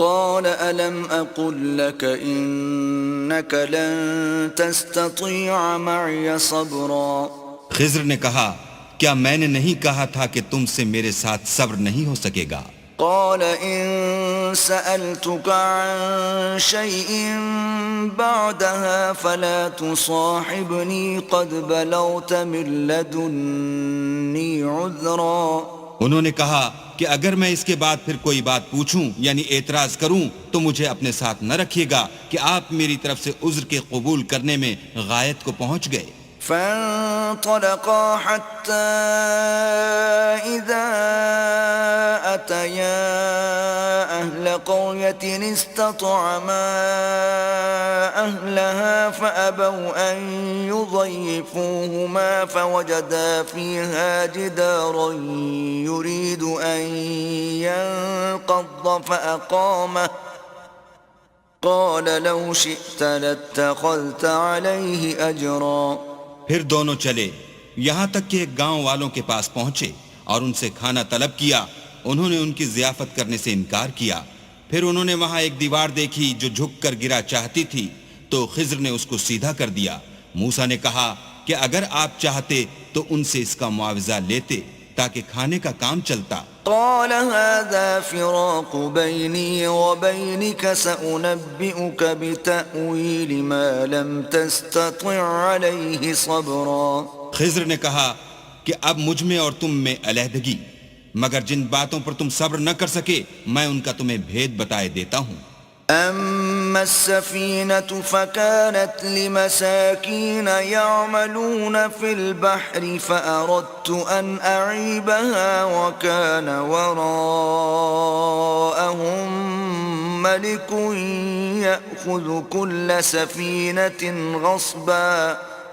قال ألم أقل لك إنك لن تستطيع معي صبرا خضر نے کہا کیا میں نے نہیں کہا تھا کہ تم سے میرے ساتھ صبر نہیں ہو سکے گا؟ قال إن سألتك عن شيء بعدها فلا تصاحبني قد بلغت من لدني عذرا انہوں نے کہا کہ اگر میں اس کے بعد پھر کوئی بات پوچھوں یعنی اعتراض کروں تو مجھے اپنے ساتھ نہ رکھیے گا کہ آپ میری طرف سے عذر کے قبول کرنے میں غایت کو پہنچ گئے۔ فانطلقا حتى إذا أتيا أهل قرية استطعما أهلها فأبوا أن يضيفوهما فوجدا فيها جدارا يريد أن ينقض فأقامه قال لو شئت لاتخذت عليه أجرا۔ پھر دونوں چلے یہاں تک کہ ایک گاؤں والوں کے پاس پہنچے اور ان سے کھانا طلب کیا۔ انہوں نے ان کی ضیافت کرنے سے انکار کیا۔ پھر انہوں نے وہاں ایک دیوار دیکھی جو جھک کر گرا چاہتی تھی تو خضر نے اس کو سیدھا کر دیا۔ موسیٰ نے کہا کہ اگر آپ چاہتے تو ان سے اس کا معاوضہ لیتے تاکہ کھانے کا کام چلتا۔ قال هذا فراق بيني وبينك سأنبئك بتأويل ما لم تستطع عليه صبرا۔ خضر نے کہا کہ اب مجھ میں اور تم میں علیحدگی، مگر جن باتوں پر تم صبر نہ کر سکے میں ان کا تمہیں بھید بتائے دیتا ہوں۔ أما السفينة فكانت لمساكين يعملون في البحر فأردت أن أعيبها وكان وراءهم ملك يأخذ كل سفينة غصبا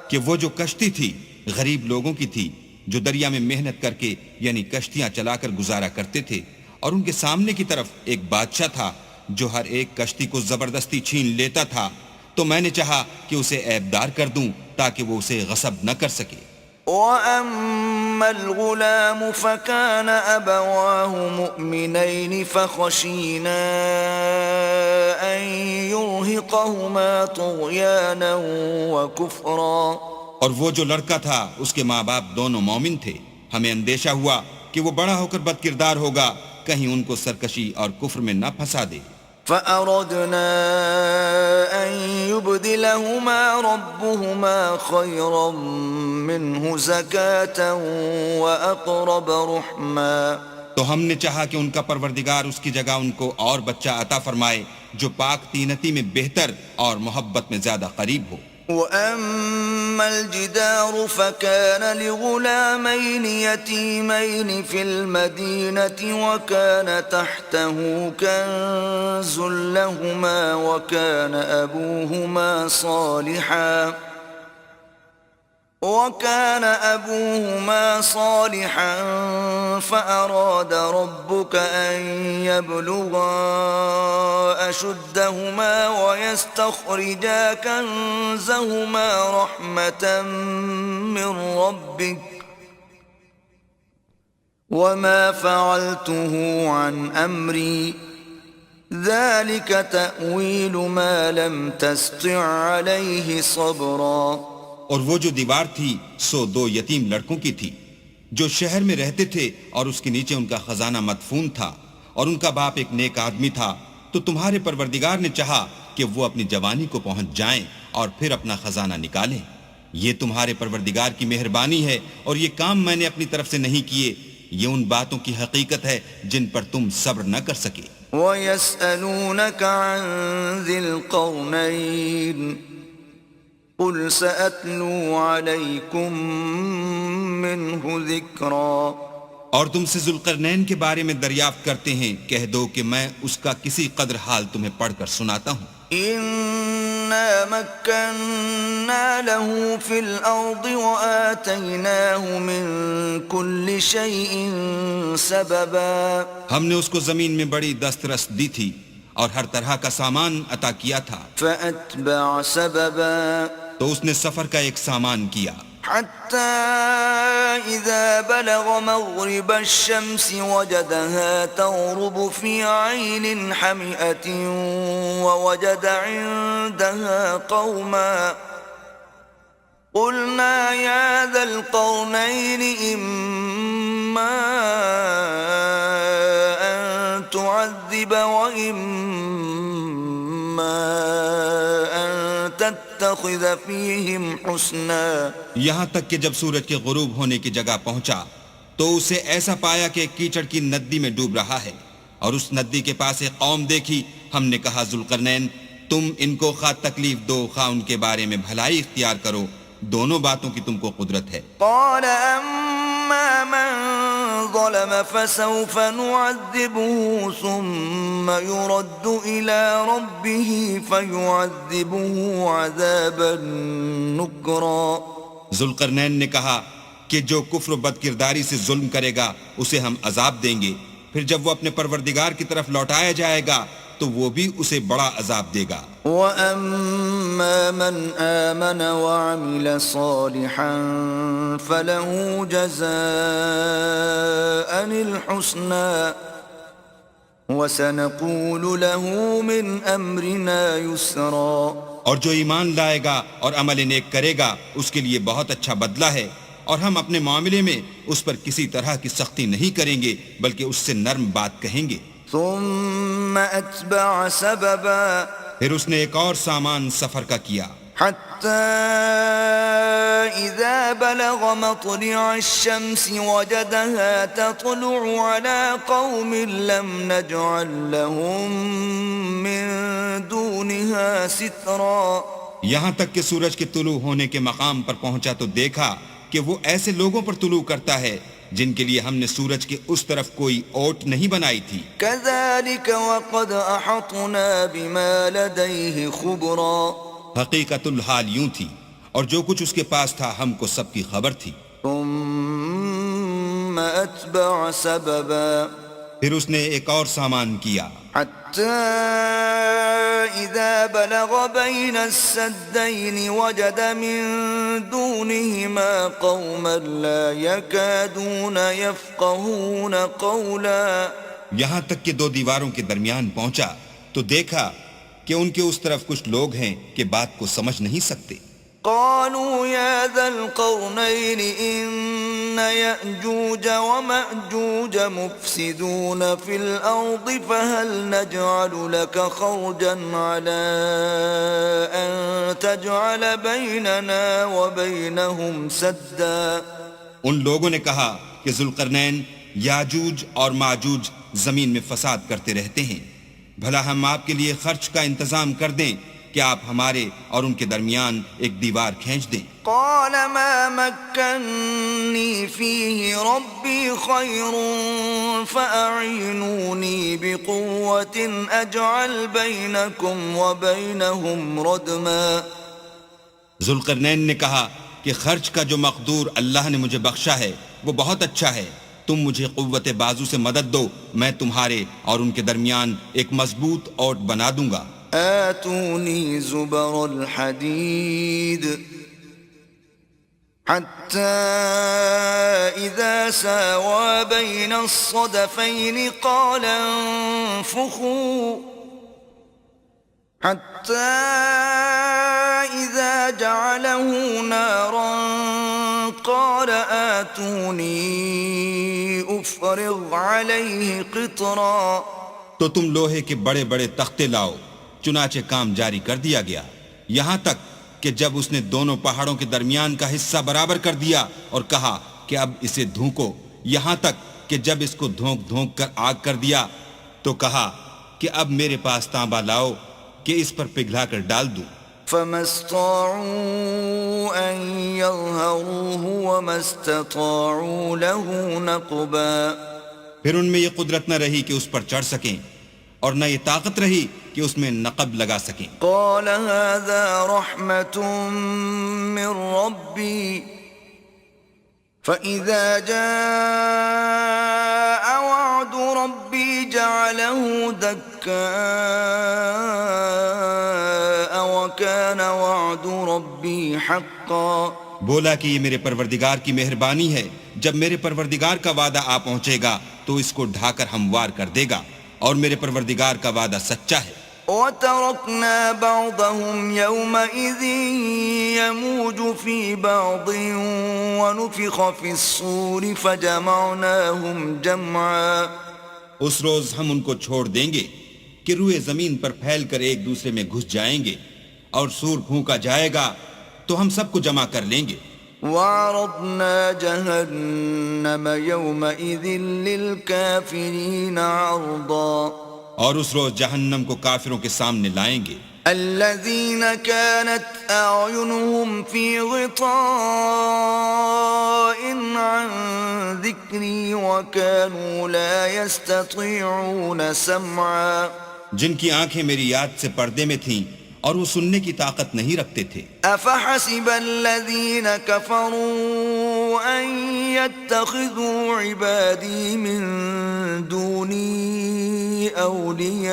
کہ وہ جو کشتی تھی غریب لوگوں کی تھی جو دریا میں محنت کر کے یعنی کشتیاں چلا کر گزارا کرتے تھے، اور ان کے سامنے کی طرف ایک بادشاہ تھا جو ہر ایک کشتی کو زبردستی چھین لیتا تھا، تو میں نے چاہا کہ اسے عیبدار کر دوں تاکہ وہ اسے غصب نہ کر سکے۔ وَأَمَّا الْغُلَامُ فَكَانَ أَبَوَاهُ مُؤْمِنَيْنِ فَخَشِينَا أَن يُرْهِقَهُمَا طُغْيَانًا وَكُفْرًا۔ اور وہ جو لڑکا تھا اس کے ماں باپ دونوں مومن تھے، ہمیں اندیشہ ہوا کہ وہ بڑا ہو کر بد کردار ہوگا، کہیں ان کو سرکشی اور کفر میں نہ پھنسا دے۔ فَأَرَدْنَا أَن يُبْدِلَهُمَا رَبُّهُمَا خَيْرًا مِّنْهُ زَكَاةً وَأَقْرَبَ رُحْمًا۔ تو ہم نے چاہا کہ ان کا پروردگار اس کی جگہ ان کو اور بچہ عطا فرمائے جو پاک تینتی میں بہتر اور محبت میں زیادہ قریب ہو۔ وَأَمَّا الْجِدَارُ فَكَانَ لِغُلَامَيْنِ يَتِيمَيْنِ فِي الْمَدِينَةِ وَكَانَ تَحْتَهُ كَنزٌ لَّهُمَا وَكَانَ أَبُوهُمَا صَالِحًا فَأَرَادَ رَبُّكَ أَن يَبْلُغَا أَشُدَّهُمَا وَيَسْتَخْرِجَا كَنزَهُمَا رَحْمَةً مِّن رَّبِّكَ وَمَا فَعَلْتُهُ عَنْ أَمْرِي ذَلِكَ تَأْوِيلُ مَا لَمْ تَسْطِع عَلَيْهِ صَبْرًا۔ اور وہ جو دیوار تھی سو دو یتیم لڑکوں کی تھی جو شہر میں رہتے تھے اور اس کے نیچے ان کا خزانہ مدفون تھا، اور ان کا باپ ایک نیک آدمی تھا، تو تمہارے پروردگار نے چاہا کہ وہ اپنی جوانی کو پہنچ جائیں اور پھر اپنا خزانہ نکالیں۔ یہ تمہارے پروردگار کی مہربانی ہے، اور یہ کام میں نے اپنی طرف سے نہیں کیے، یہ ان باتوں کی حقیقت ہے جن پر تم صبر نہ کر سکے۔ وَيَسْأَلُونَكَ عَن ذِي الْقَرْنَيْنِ قُلْ سَأَتْلُو عَلَيْكُمْ مِنْهُ ذِكْرًا۔ اور تم سے ذوالقرنین کے بارے میں دریافت کرتے ہیں، کہہ دو کہ میں اس کا کسی قدر حال تمہیں پڑھ کر سناتا ہوں۔ إِنَّا مَكَّنَّا لَهُ فِي الْأَرْضِ وَآتَيْنَاهُ مِنْ كُلِّ شَيْءٍ سَبَبًا۔ ہم نے اس کو زمین میں بڑی دسترس دی تھی اور ہر طرح کا سامان عطا کیا تھا۔ فَأَتْبَعَ سَبَبًا۔ تو اس نے سفر کا ایک سامان کیا۔ حتى إذا بلغ مغرب الشمس وجدها تغرب في عين حمئة ووجد عندها قوما قلنا يا ذا القرنين إما أن تعذب وإما أن تتخذ فيهم حسنا. یہاں تک کہ جب سورج کے غروب ہونے کی جگہ پہنچا تو اسے ایسا پایا کہ کیچڑ کی ندی میں ڈوب رہا ہے، اور اس ندی کے پاس ایک قوم دیکھی. ہم نے کہا ذوالقرنین تم ان کو خواہ تکلیف دو خواہ ان کے بارے میں بھلائی اختیار کرو، دونوں باتوں کی تم کو قدرت ہے. قال أما من ظلم فسوف نعذبه ثم يرد إلى ربه فيعذبه عذابا نكرا. ذوالقرنین نے کہا کہ جو کفر و بد کرداری سے ظلم کرے گا اسے ہم عذاب دیں گے، پھر جب وہ اپنے پروردگار کی طرف لوٹایا جائے گا تو وہ بھی اسے بڑا عذاب دے گا. وَأَمَّا مَنْ آمَنَ وَعَمِلَ صَالِحًا فَلَهُ جَزَاءً الْحُسْنَى وَسَنَقُولُ لَهُ مِنْ أَمْرِنَا يُسْرًا. اور جو ایمان لائے گا اور عمل نیک کرے گا اس کے لیے بہت اچھا بدلہ ہے، اور ہم اپنے معاملے میں اس پر کسی طرح کی سختی نہیں کریں گے بلکہ اس سے نرم بات کہیں گے. ثم اتبع سببا. پھر اس نے ایک اور سامان سفر کا کیا. حتى إذا بلغ مطلع الشمس وجدها تطلع على قوم لم نجعل لهم من دونها سترا. یہاں تک کہ سورج کے طلوع ہونے کے مقام پر پہنچا تو دیکھا کہ وہ ایسے لوگوں پر طلوع کرتا ہے جن کے لیے ہم نے سورج کے اس طرف کوئی اوٹ نہیں بنائی تھی. كذلك وقد أحطنا بما لديه خبرا. حقیقت الحال یوں تھی اور جو کچھ اس کے پاس تھا ہم کو سب کی خبر تھی. ثم أتبع سببا. پھر اس نے ایک اور سامان کیا. حتى إذا بلغ بين السدين وجد من دونهما قوما لا يكادون يفقهون قولا. یہاں تک کہ دو دیواروں کے درمیان پہنچا تو دیکھا کہ ان کے اس طرف کچھ لوگ ہیں کہ بات کو سمجھ نہیں سکتے. قالوا يا ذا القرنين إن يأجوج ومأجوج مفسدون في الأرض فهل نجعل لك خرجا على أن تجعل بيننا وبينهم سدا. ان لوگوں نے کہا کہ ذوالقرنین یاجوج اور ماجوج زمین میں فساد کرتے رہتے ہیں، بھلا ہم آپ کے لیے خرچ کا انتظام کر دیں کہ آپ ہمارے اور ان کے درمیان ایک دیوار کھینچ دیں. قال ما مكنني فيه ربي خير فأعينوني بقوة أجعل بينكم وبينهم ردما. ذوالقرنین نے کہا کہ خرچ کا جو مقدور اللہ نے مجھے بخشا ہے وہ بہت اچھا ہے، تم مجھے قوت بازو سے مدد دو، میں تمہارے اور ان کے درمیان ایک مضبوط اوٹ بنا دوں گا. آتوني زبر الحديد حتى إذا ساوى بين الصدفين قال انفخوا حتى إذا جعله نارا قال آتوني أفرغ عليه قطرا. تو تم لوہے کے بڑے بڑے تختے لاؤ. چنانچہ کام جاری کر دیا گیا یہاں تک کہ جب اس نے دونوں پہاڑوں کے درمیان کا حصہ برابر کر دیا اور کہا کہ اب اسے دھونکو، یہاں تک کہ جب اس کو دھونک دھونک کر آگ کر دیا تو کہا کہ اب میرے پاس تانبا لاؤ کہ اس پر پگھلا کر ڈال دوں. فما استطاعوا أن يظهروه وما استطاعوا له نقبا. پھر ان میں یہ قدرت نہ رہی کہ اس پر چڑھ سکیں اور نہ یہ طاقت رہی کہ اس میں نقب لگا سکیں. قال هذا رحمة من ربي فإذا جاء وعد ربي جعله دكاء وكان وعد ربي حقا. بولا کہ یہ میرے پروردگار کی مہربانی ہے، جب میرے پروردگار کا وعدہ آ پہنچے گا تو اس کو ڈھا کر ہموار کر دے گا، اور میرے پروردگار کا وعدہ سچا ہے۔ وَتَرَكْنَا بَعْضَهُمْ يَوْمَئِذٍ يَمُوجُ فِي بَعْضٍ وَنُفِخَ فِي الصُّورِ فَجَمَعْنَاهُمْ جَمْعًا۔ اس روز ہم ان کو چھوڑ دیں گے کہ روئے زمین پر پھیل کر ایک دوسرے میں گھس جائیں گے، اور سور پھونکا جائے گا تو ہم سب کو جمع کر لیں گے۔ وَعَرَضْنَا جَهَنَّمَ يَوْمَئِذٍ لِلْكَافِرِينَ عَرْضًا۔ اور اس روز جہنم کو کافروں کے سامنے لائیں گے۔ الذين كانت أعينهم في غطاء عن ذكري وكانوا لا يستطيعون سمعا۔ جن کی آنکھیں میری یاد سے پردے میں تھیں اور وہ سننے کی طاقت نہیں رکھتے تھے۔ أفحسب الذين كفروا أن يتخذوا عبادي من دوني أولياء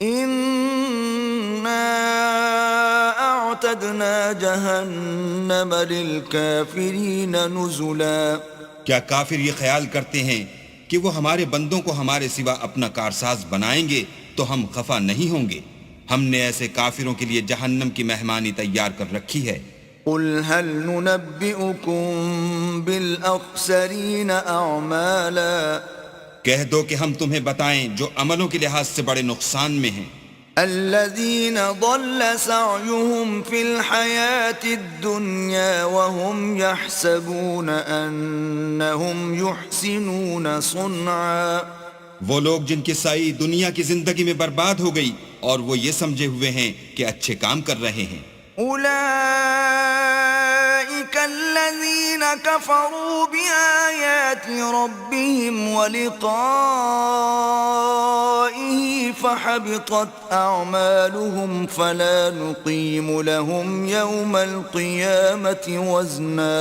إنا أعتدنا جهنم للكافرين نزلا۔ کیا کافر یہ خیال کرتے ہیں کہ وہ ہمارے بندوں کو ہمارے سوا اپنا کارساز بنائیں گے تو ہم خفا نہیں ہوں گے؟ ہم نے ایسے کافروں کے لیے جہنم کی مہمانی تیار کر رکھی ہے۔ قل هل ننبئكم بالأخسرين أعمالا۔ کہہ دو کہ ہم تمہیں بتائیں جو عملوں کے لحاظ سے بڑے نقصان میں ہیں۔ الذين ضل سعيهم في الحياة الدنيا وهم يحسبون أنهم يحسنون صنعا۔ وہ لوگ جن کی سائی دنیا کی زندگی میں برباد ہو گئی اور وہ یہ سمجھے ہوئے ہیں کہ اچھے کام کر رہے ہیں۔ أولئك الذين كفروا بآيات ربهم ولقائه فحبطت أعمالهم فلا نقيم لهم يوم القيامة وزنا۔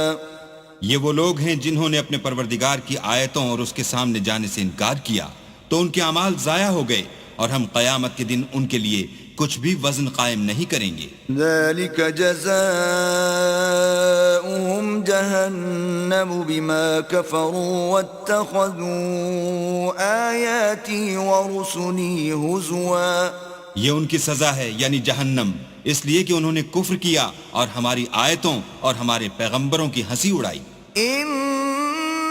یہ وہ لوگ ہیں جنہوں نے اپنے پروردگار کی آیتوں اور اس کے سامنے جانے سے انکار کیا تو ان کے اعمال ضائع ہو گئے، اور ہم قیامت کے دن ان کے لیے کچھ بھی وزن قائم نہیں کریں گے۔ ذلك جزاؤهم جهنم بما كفروا واتخذوا آياتي ورسلي هزوا۔ یہ ان کی سزا ہے یعنی جہنم، اس لیے کہ انہوں نے کفر کیا اور ہماری آیتوں اور ہمارے پیغمبروں کی ہنسی اڑائی۔ ان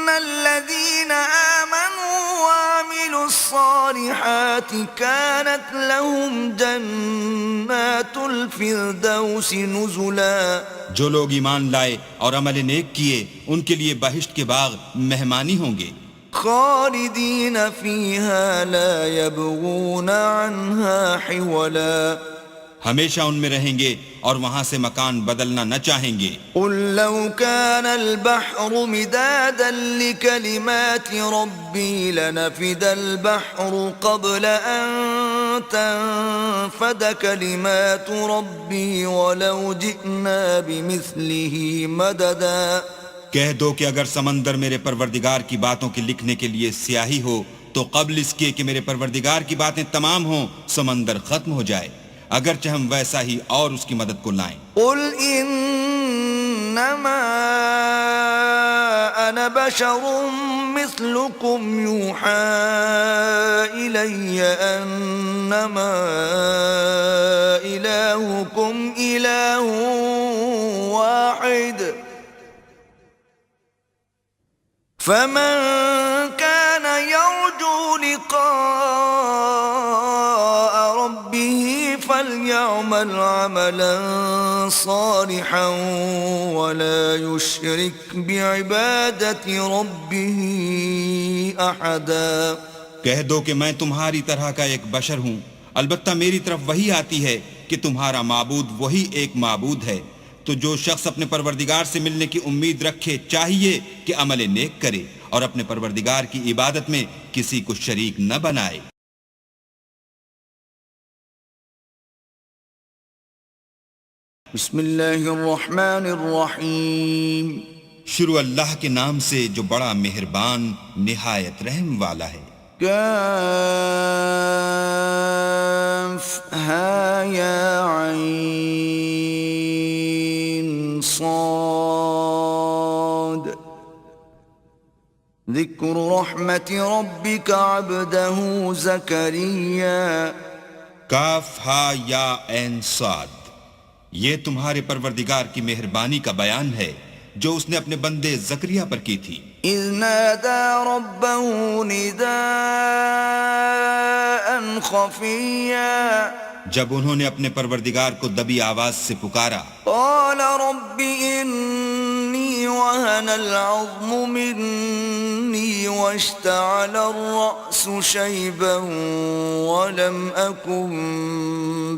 الذين آمنوا وعملوا الصالحات كانت لهم جنات الفردوس نزلا۔ جو لوگ ایمان لائے اور عمل نیک کیے ان کے لیے بہشت کے باغ مہمانی ہوں گے، خالدین فیہا لا یبغون عنہا حولا۔ ہمیشہ ان میں رہیں گے اور وہاں سے مکان بدلنا نہ چاہیں گے۔ قل لو كان البحر مدادا لكلمات ربي لنفد البحر قبل أن تنفد كلمات ربي ولو جئنا بمثله مددا۔ کہہ دو کہ اگر سمندر میرے پروردگار کی باتوں کے لکھنے کے لیے سیاہی ہو تو قبل اس کے کہ میرے پروردگار کی باتیں تمام ہوں سمندر ختم ہو جائے، اگرچہ ہم ویسا ہی اور اس کی مدد کو لائیں۔ قل انما انا بشر مثلكم يوحى الي انما الهكم اله واحد فمن كان يرجو لقاء ربه فليعمل عملا صالحا ولا يشرك بعبادة ربه أحدا۔ کہہ دو کہ میں تمہاری طرح کا ایک بشر ہوں، البتہ میری طرف وہی آتی ہے کہ تمہارا معبود وہی ایک معبود ہے، تو جو شخص اپنے پروردگار سے ملنے کی امید رکھے چاہیے کہ عمل نیک کرے اور اپنے پروردگار کی عبادت میں کسی کو شریک نہ بنائے۔ بسم اللہ الرحمن الرحیم۔ شروع اللہ کے نام سے جو بڑا مہربان نہایت رحم والا ہے۔ کاف ہا یا عین ذکر رحمت ربک عبدہ زکریا. کاف ہا یا عین صاد، یہ تمہارے پروردگار کی مہربانی کا بیان ہے جو اس نے اپنے بندے زکریا پر کی تھی. اذ نادى ربه نداء خفيا، جب انہوں نے اپنے پروردگار کو دبی آواز سے پکارا. قال رب إني وهن العظم مني واشتعل الرأس شيبا ولم أكن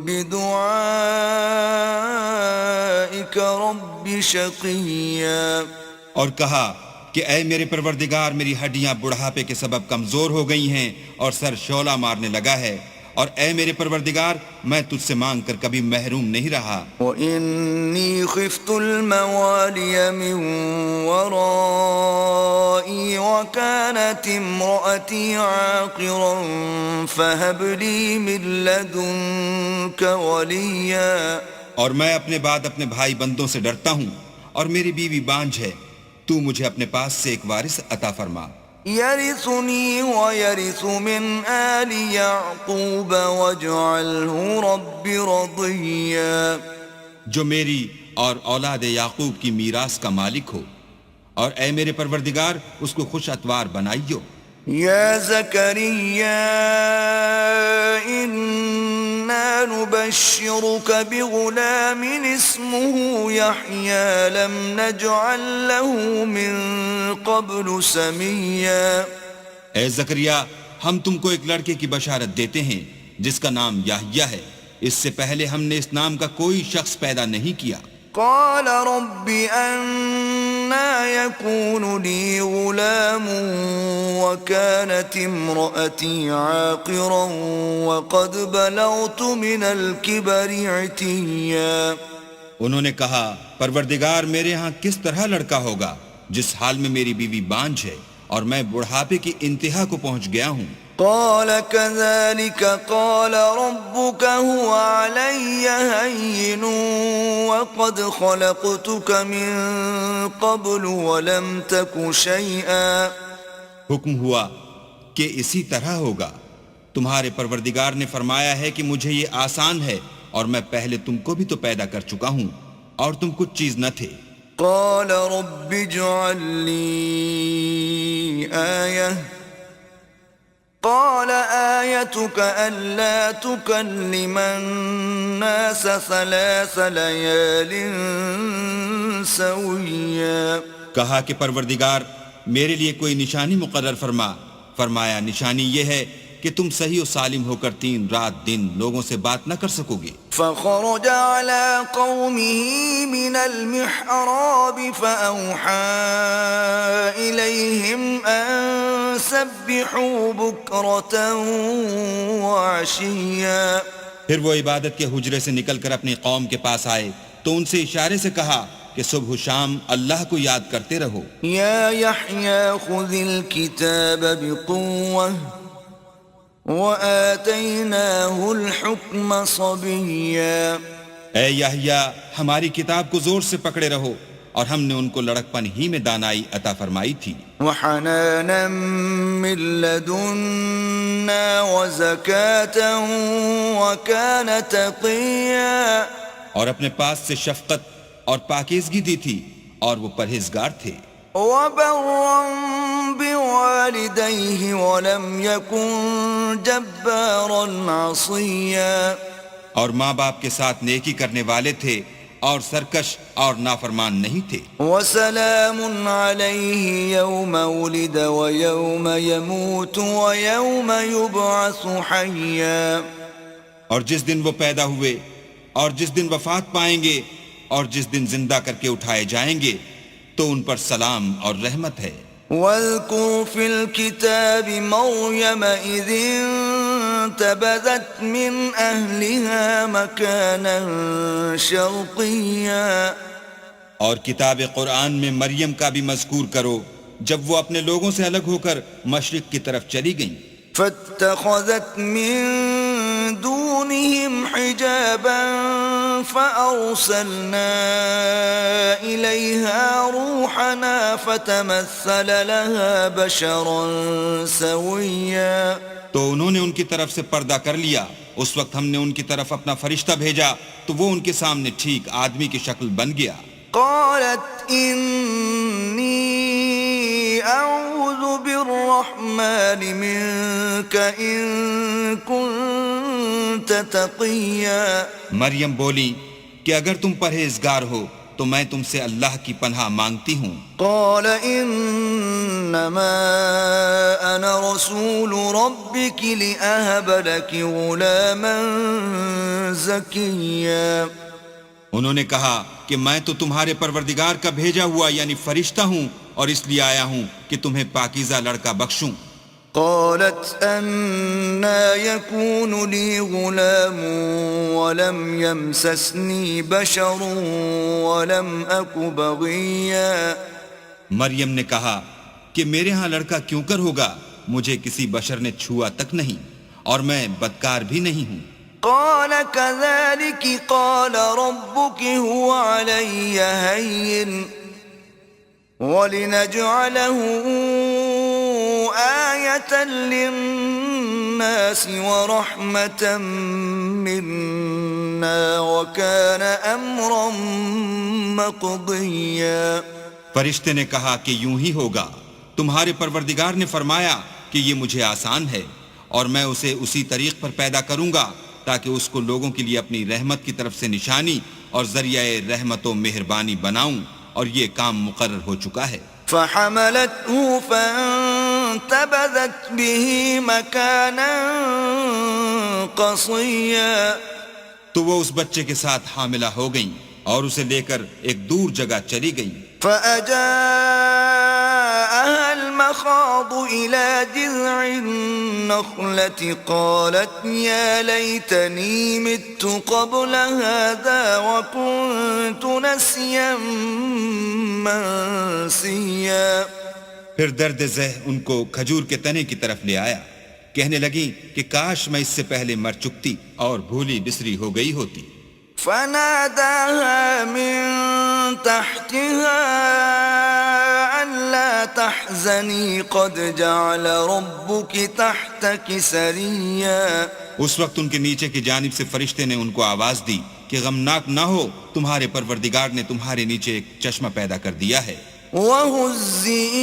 بدعائك رب شقيا. اور کہا کہ اے میرے پروردگار، میری ہڈیاں بڑھاپے کے سبب کمزور ہو گئی ہیں اور سر شعلہ مارنے لگا ہے، اور اے میرے پروردگار میں تجھ سے مانگ کر کبھی محروم نہیں رہا. وَإِنِّي خِفْتُ الْمَوَالِيَ مِنْ وَرَائِي وَكَانَتِ امْرَأَتِي عَاقِرًا فَهَبْ لِي مِنْ لَدُنْكَ وَلِيًّا. اور میں اپنے بعد اپنے بھائی بندوں سے ڈرتا ہوں، اور میری بیوی بانجھ ہے، تو مجھے اپنے پاس سے ایک وارث عطا فرما. يرثني ويرث من آل يعقوب واجعله رب رضيا. جو میری اور اولاد یعقوب کی میراث کا مالک ہو، اور اے میرے پروردگار اس کو خوش اتوار بنائیو. يا زكريا إنا نبشرك بغلام اسمه يحيى لم نجعل له من قبل سميا. اے زکریا، ہم تم کو ایک لڑکے کی بشارت دیتے ہیں جس کا نام یحییٰ ہے، اس سے پہلے ہم نے اس نام کا کوئی شخص پیدا نہیں کیا. قال رب أنا يكون لي غلام وكانت امرأتي عاقرا وقد بلغت من الكبر عتيا. انہوں نے کہا پروردگار میرے ہاں کس طرح لڑکا ہوگا جس حال میں میری بیوی بانجھ ہے اور میں بڑھاپے کی انتہا کو پہنچ گیا ہوں. قال كذلك قال ربك هو علي هين وقد خلقتك من قبل ولم تك شيئا. حکم ہوا کہ اسی طرح ہوگا. تمہارے پروردگار نے فرمایا ہے کہ مجھے یہ آسان ہے اور میں پہلے تم کو بھی تو پیدا کر چکا ہوں اور تم کچھ چیز نہ تھے. قال رب اجعل لي آية قال آيتك ألا تكلم الناس 3 ليال سويا. کہا کہ پروردگار میرے لیے کوئی نشانی مقرر فرما. فرمایا نشانی یہ ہے کہ تم صحیح و سالم ہو کر 3 رات دن لوگوں سے بات نہ کر سکو گے. فخرج على قومه من المحراب فأوحى إليهم أن سبحوا بكرة وعشيا. پھر وہ عبادت کے حجرے سے نکل کر اپنی قوم کے پاس آئے تو ان سے اشارے سے کہا کہ صبح و شام اللہ کو یاد کرتے رہو. يا يحيى خذ الكتاب بقوة وآتيناه الحكم صبيا. اے یحییٰ ہماری کتاب کو زور سے پکڑے رہو، اور ہم نے ان کو لڑکپن ہی میں دانائی عطا فرمائی تھی. وحنانا من لدنا وزكاة وكان تقيا. اور اپنے پاس سے شفقت اور پاکیزگی دی تھی اور وہ پرہیزگار تھے. وبرا بوالديه ولم يكن جبارا عصيا. اور ماں باپ کے ساتھ نیکی کرنے والے تھے اور سرکش اور نافرمان نہیں تھے. وسلام عليه يوم ولد ويوم يموت ويوم يبعث حيا. اور جس دن وہ پیدا ہوئے اور جس دن وفات پائیں گے اور جس دن زندہ کر کے اٹھائے جائیں گے تو ان پر سلام اور رحمت ہے. واذكر في الكتاب مريم إذ انتبذت من أهلها مكانا شرقيا. اور کتاب قرآن میں مریم کا بھی مذکور کرو جب وہ اپنے لوگوں سے الگ ہو کر مشرق کی طرف چلی گئیں. فاتخذت من دونهم حجابا فأرسلنا إليها روحنا فتمثل لها بشرا سويا. تو انہوں نے ان کی طرف سے پردہ کر لیا. اس وقت ہم نے ان کی طرف اپنا فرشتہ بھیجا تو وہ ان کے سامنے ٹھیک آدمی کی شکل بن گیا. قالت إني أعوذ بالرحمن منك إن كنت تقيا. مریم بولی کہ اگر تم پرہیزگار ہو تو میں تم سے اللہ کی پناہ مانگتی ہوں. قال انما انا رسول ربك لأهب لك غلاما زكيا. انہوں نے کہا کہ میں تو تمہارے پروردگار کا بھیجا ہوا یعنی فرشتہ ہوں اور اس لیے آیا ہوں کہ تمہیں پاکیزہ لڑکا بخشوں. قالت أنا يكون لي غلام ولم يمسسني بشر ولم أك بغيا. مریم نے کہا کہ میرے ہاں لڑکا کیوں کر ہوگا, مجھے کسی بشر نے چھوا تک نہیں اور میں بدکار بھی نہیں ہوں. قال كذلك قال ربك هو علي هين ولنجعله آية للناس ورحمة منا وكان أمرا مقضيا. فرشتے نے کہا کہ یوں ہی ہوگا. تمہارے پروردگار نے فرمایا کہ یہ مجھے آسان ہے اور میں اسے اسی طریق پر پیدا کروں گا تاکہ اس کو لوگوں کے لیے اپنی رحمت کی طرف سے نشانی اور ذریعہ رحمت و مہربانی بناؤں, اور یہ کام مقرر ہو چکا ہے. فحملته فانتبذت به مكانا قصيا. تو وہ اس بچے کے ساتھ حاملہ ہو گئیں اور اسے لے کر ایک دور جگہ چلی گئیں. فأجاءها المخاض إلى جذع النخلة قالت يا ليتني مت قبل هذا وكنت نسيا منسيا. پھر درد ذہ ان کو کھجور کے تنے کی طرف لے آیا. کہنے لگی کہ کاش میں اس سے پہلے مر چکتی اور بھولی بسری ہو گئی ہوتی. فناداها من تحتها ألا تحزني قد جعل ربك تحتك سريا. اس وقت ان کے نیچے کی جانب سے فرشتے نے ان کو آواز دی کہ غمناک نہ ہو, تمہارے پروردگار نے تمہارے نیچے ایک چشمہ پیدا کر دیا ہے. وَهُزِّئِ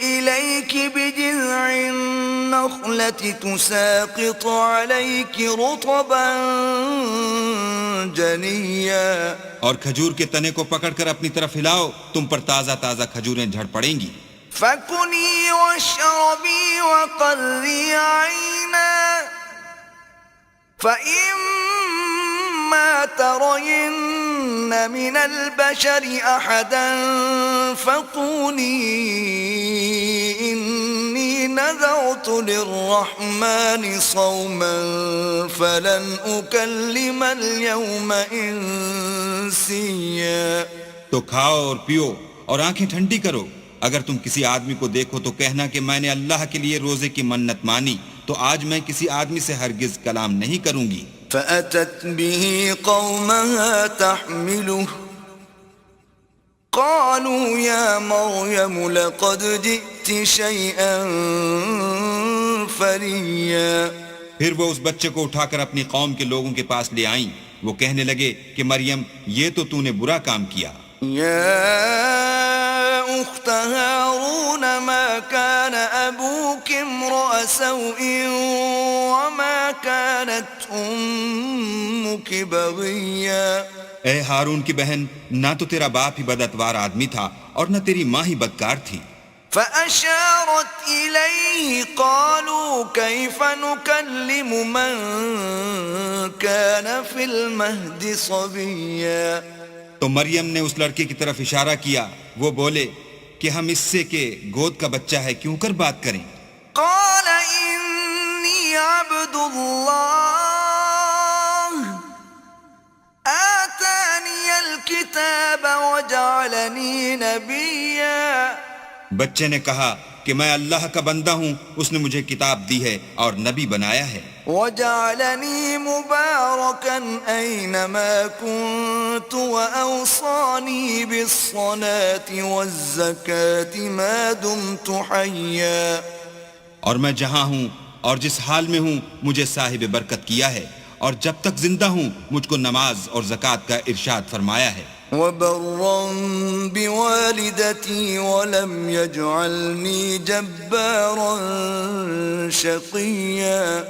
إِلَيْكِ بِجِذْعِ النَّخْلَةِ تُسَاقِطُ عَلَيْكِ رُطَبًا جَنِيًّا. اور کھجور کے تنے کو پکڑ کر اپنی طرف ہلاؤ, تم پر تازہ تازہ کھجوریں جھڑ پڑیں گی. فَكُلِي وَاشْرَبِي وَقَرِّي عَيْنًا فَإِمَّا تَرَيِنَّ مِنَ الْبَشَرِ أَحَدًا فَقُولِي إِنِّي نَذَرْتُ لِلرَّحْمَنِ صَوْمًا فَلَنْ أُكَلِّمَ الْيَوْمَ إِنسِيًّا. تو کھاؤ اور پیو اور آنکھیں ٹھنڈی کرو. اگر تم کسی آدمی کو دیکھو تو کہنا کہ میں نے اللہ کے لیے روزے کی منت مانی, تو آج میں کسی آدمی سے ہرگز کلام نہیں کروں گی. فأتت به قومها تحمله قالوا يا مريم لقد جئت شيئا فريا. پھر وہ اس بچے کو اٹھا کر اپنی قوم کے لوگوں کے پاس لے آئیں. وہ کہنے لگے کہ مریم, یہ تو نے برا کام کیا. يا أخت هارون ما كان أبوك امرأ سوء وما كانت أمك بغيا. اے ہارون کی بہن, نہ تو تیرا باپ ہی بدعتوار آدمی تھا اور نہ تیری ماں ہی بدکار تھی. فأشارت إليه قالوا كيف نكلم من كان في المهد صبيا. تو مریم نے اس لڑکے کی طرف اشارہ کیا. وہ بولے کہ ہم اس سے کہ گود کا بچہ ہے کیوں کر بات کریں. قال إني عبد الله آتاني الكتاب وجعلني نبيا. بچے نے کہا کہ میں اللہ کا بندہ ہوں، اس نے مجھے کتاب دی ہے اور نبی بنایا ہے، وجعلني مباركا أينما كنت وأوصاني بالصلاة والزكاة ما دمت حيا. اور میں جہاں ہوں اور جس حال میں ہوں مجھے صاحب برکت کیا ہے، اور جب تک زندہ ہوں مجھ کو نماز اور زکوٰۃ کا ارشاد فرمایا ہے. وبرا بوالدتي ولم يجعلني جبارا شقيا.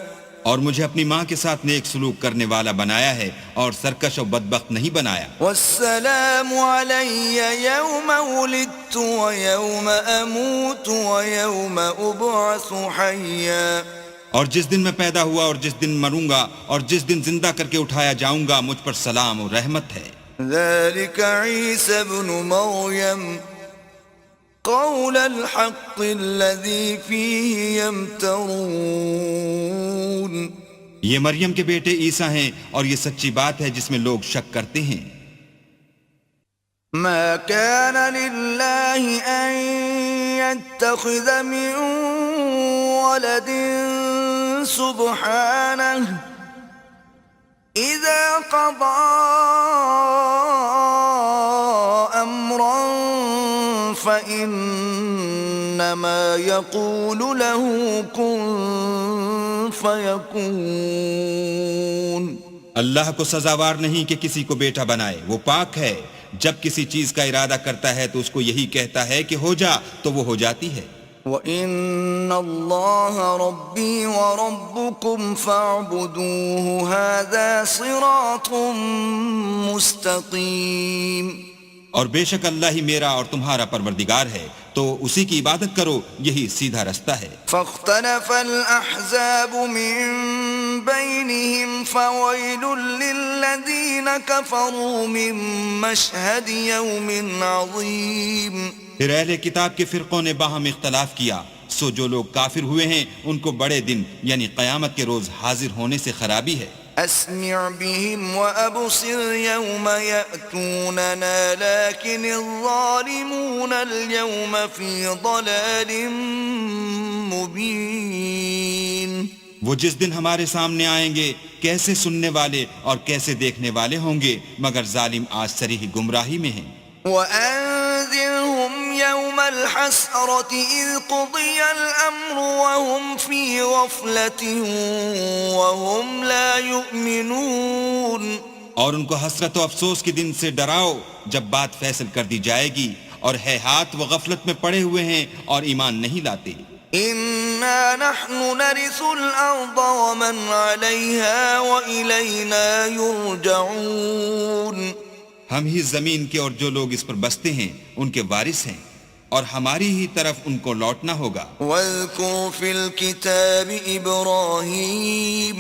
اور مجھے اپنی ماں کے ساتھ نیک سلوک کرنے والا بنایا ہے اور سرکش و بدبخت نہیں بنایا. والسلام علي يوم ولدت ويوم أموت ويوم أبعث حيا. اور جس دن میں پیدا ہوا اور جس دن مروں گا اور جس دن زندہ کر کے اٹھایا جاؤں گا مجھ پر سلام و رحمت ہے. ذلك عيسى ابن مريم قول الحق الذي فيه يمترون. یہ مریم کے بیٹے عیسیٰ ہیں اور یہ سچی بات ہے جس میں لوگ شک کرتے ہیں. ما كان لله أن يتخذ من ولد سبحانه إذا قضى أمرا فإنما يقول له كن فيكون. اللہ کو سزاوار نہیں کہ کسی کو بیٹا بنائے، وہ پاک ہے. جب کسی چیز کا ارادہ کرتا ہے تو اس کو یہی کہتا ہے کہ ہو جا تو وہ ہو جاتی ہے. وَإِنَّ اللَّهَ رَبِّي وَرَبُّكُمْ فَاعْبُدُوهُ هَذَا صِرَاطٌ مُسْتَقِيمٌ. اور بے شک اللہ ہی میرا اور تمہارا پروردگار ہے، تو اسی کی عبادت کرو، یہی سیدھا رستہ ہے. فاختلف الأحزاب من بينهم فويل للذين كفروا من مشهد يوم عظيم. پھر اہل کتاب کے فرقوں نے باہم اختلاف کیا، سو جو لوگ کافر ہوئے ہیں ان کو بڑے دن یعنی قیامت کے روز حاضر ہونے سے خرابی ہے. أسمع بهم وأبصر يوم يأتوننا لكن الظالمون اليوم في ضلال مبين. وہ جس دن ہمارے سامنے آئیں گے کیسے سننے والے اور کیسے دیکھنے والے ہوں گے، مگر ظالم آج صریح گمراہی میں ہیں. وأنذرهم يوم الحسرة إذ قضي الأمر وهم في غفلة وهم لا يؤمنون. اور ان کو حسرت و افسوس کے دن سے ڈراؤ جب بات فیصل کر دی جائے گی اور ہے ہاتھ و غفلت میں پڑے ہوئے ہیں اور ایمان نہیں لاتے. إنا نحن نرث الأرض ومن عليها وإلينا يرجعون. ہم ہی زمین کے اور جو لوگ اس پر بستے ہیں ان کے وارث ہیں اور ہماری ہی طرف ان کو لوٹنا ہوگا. واذكر في الكتاب إبراهيم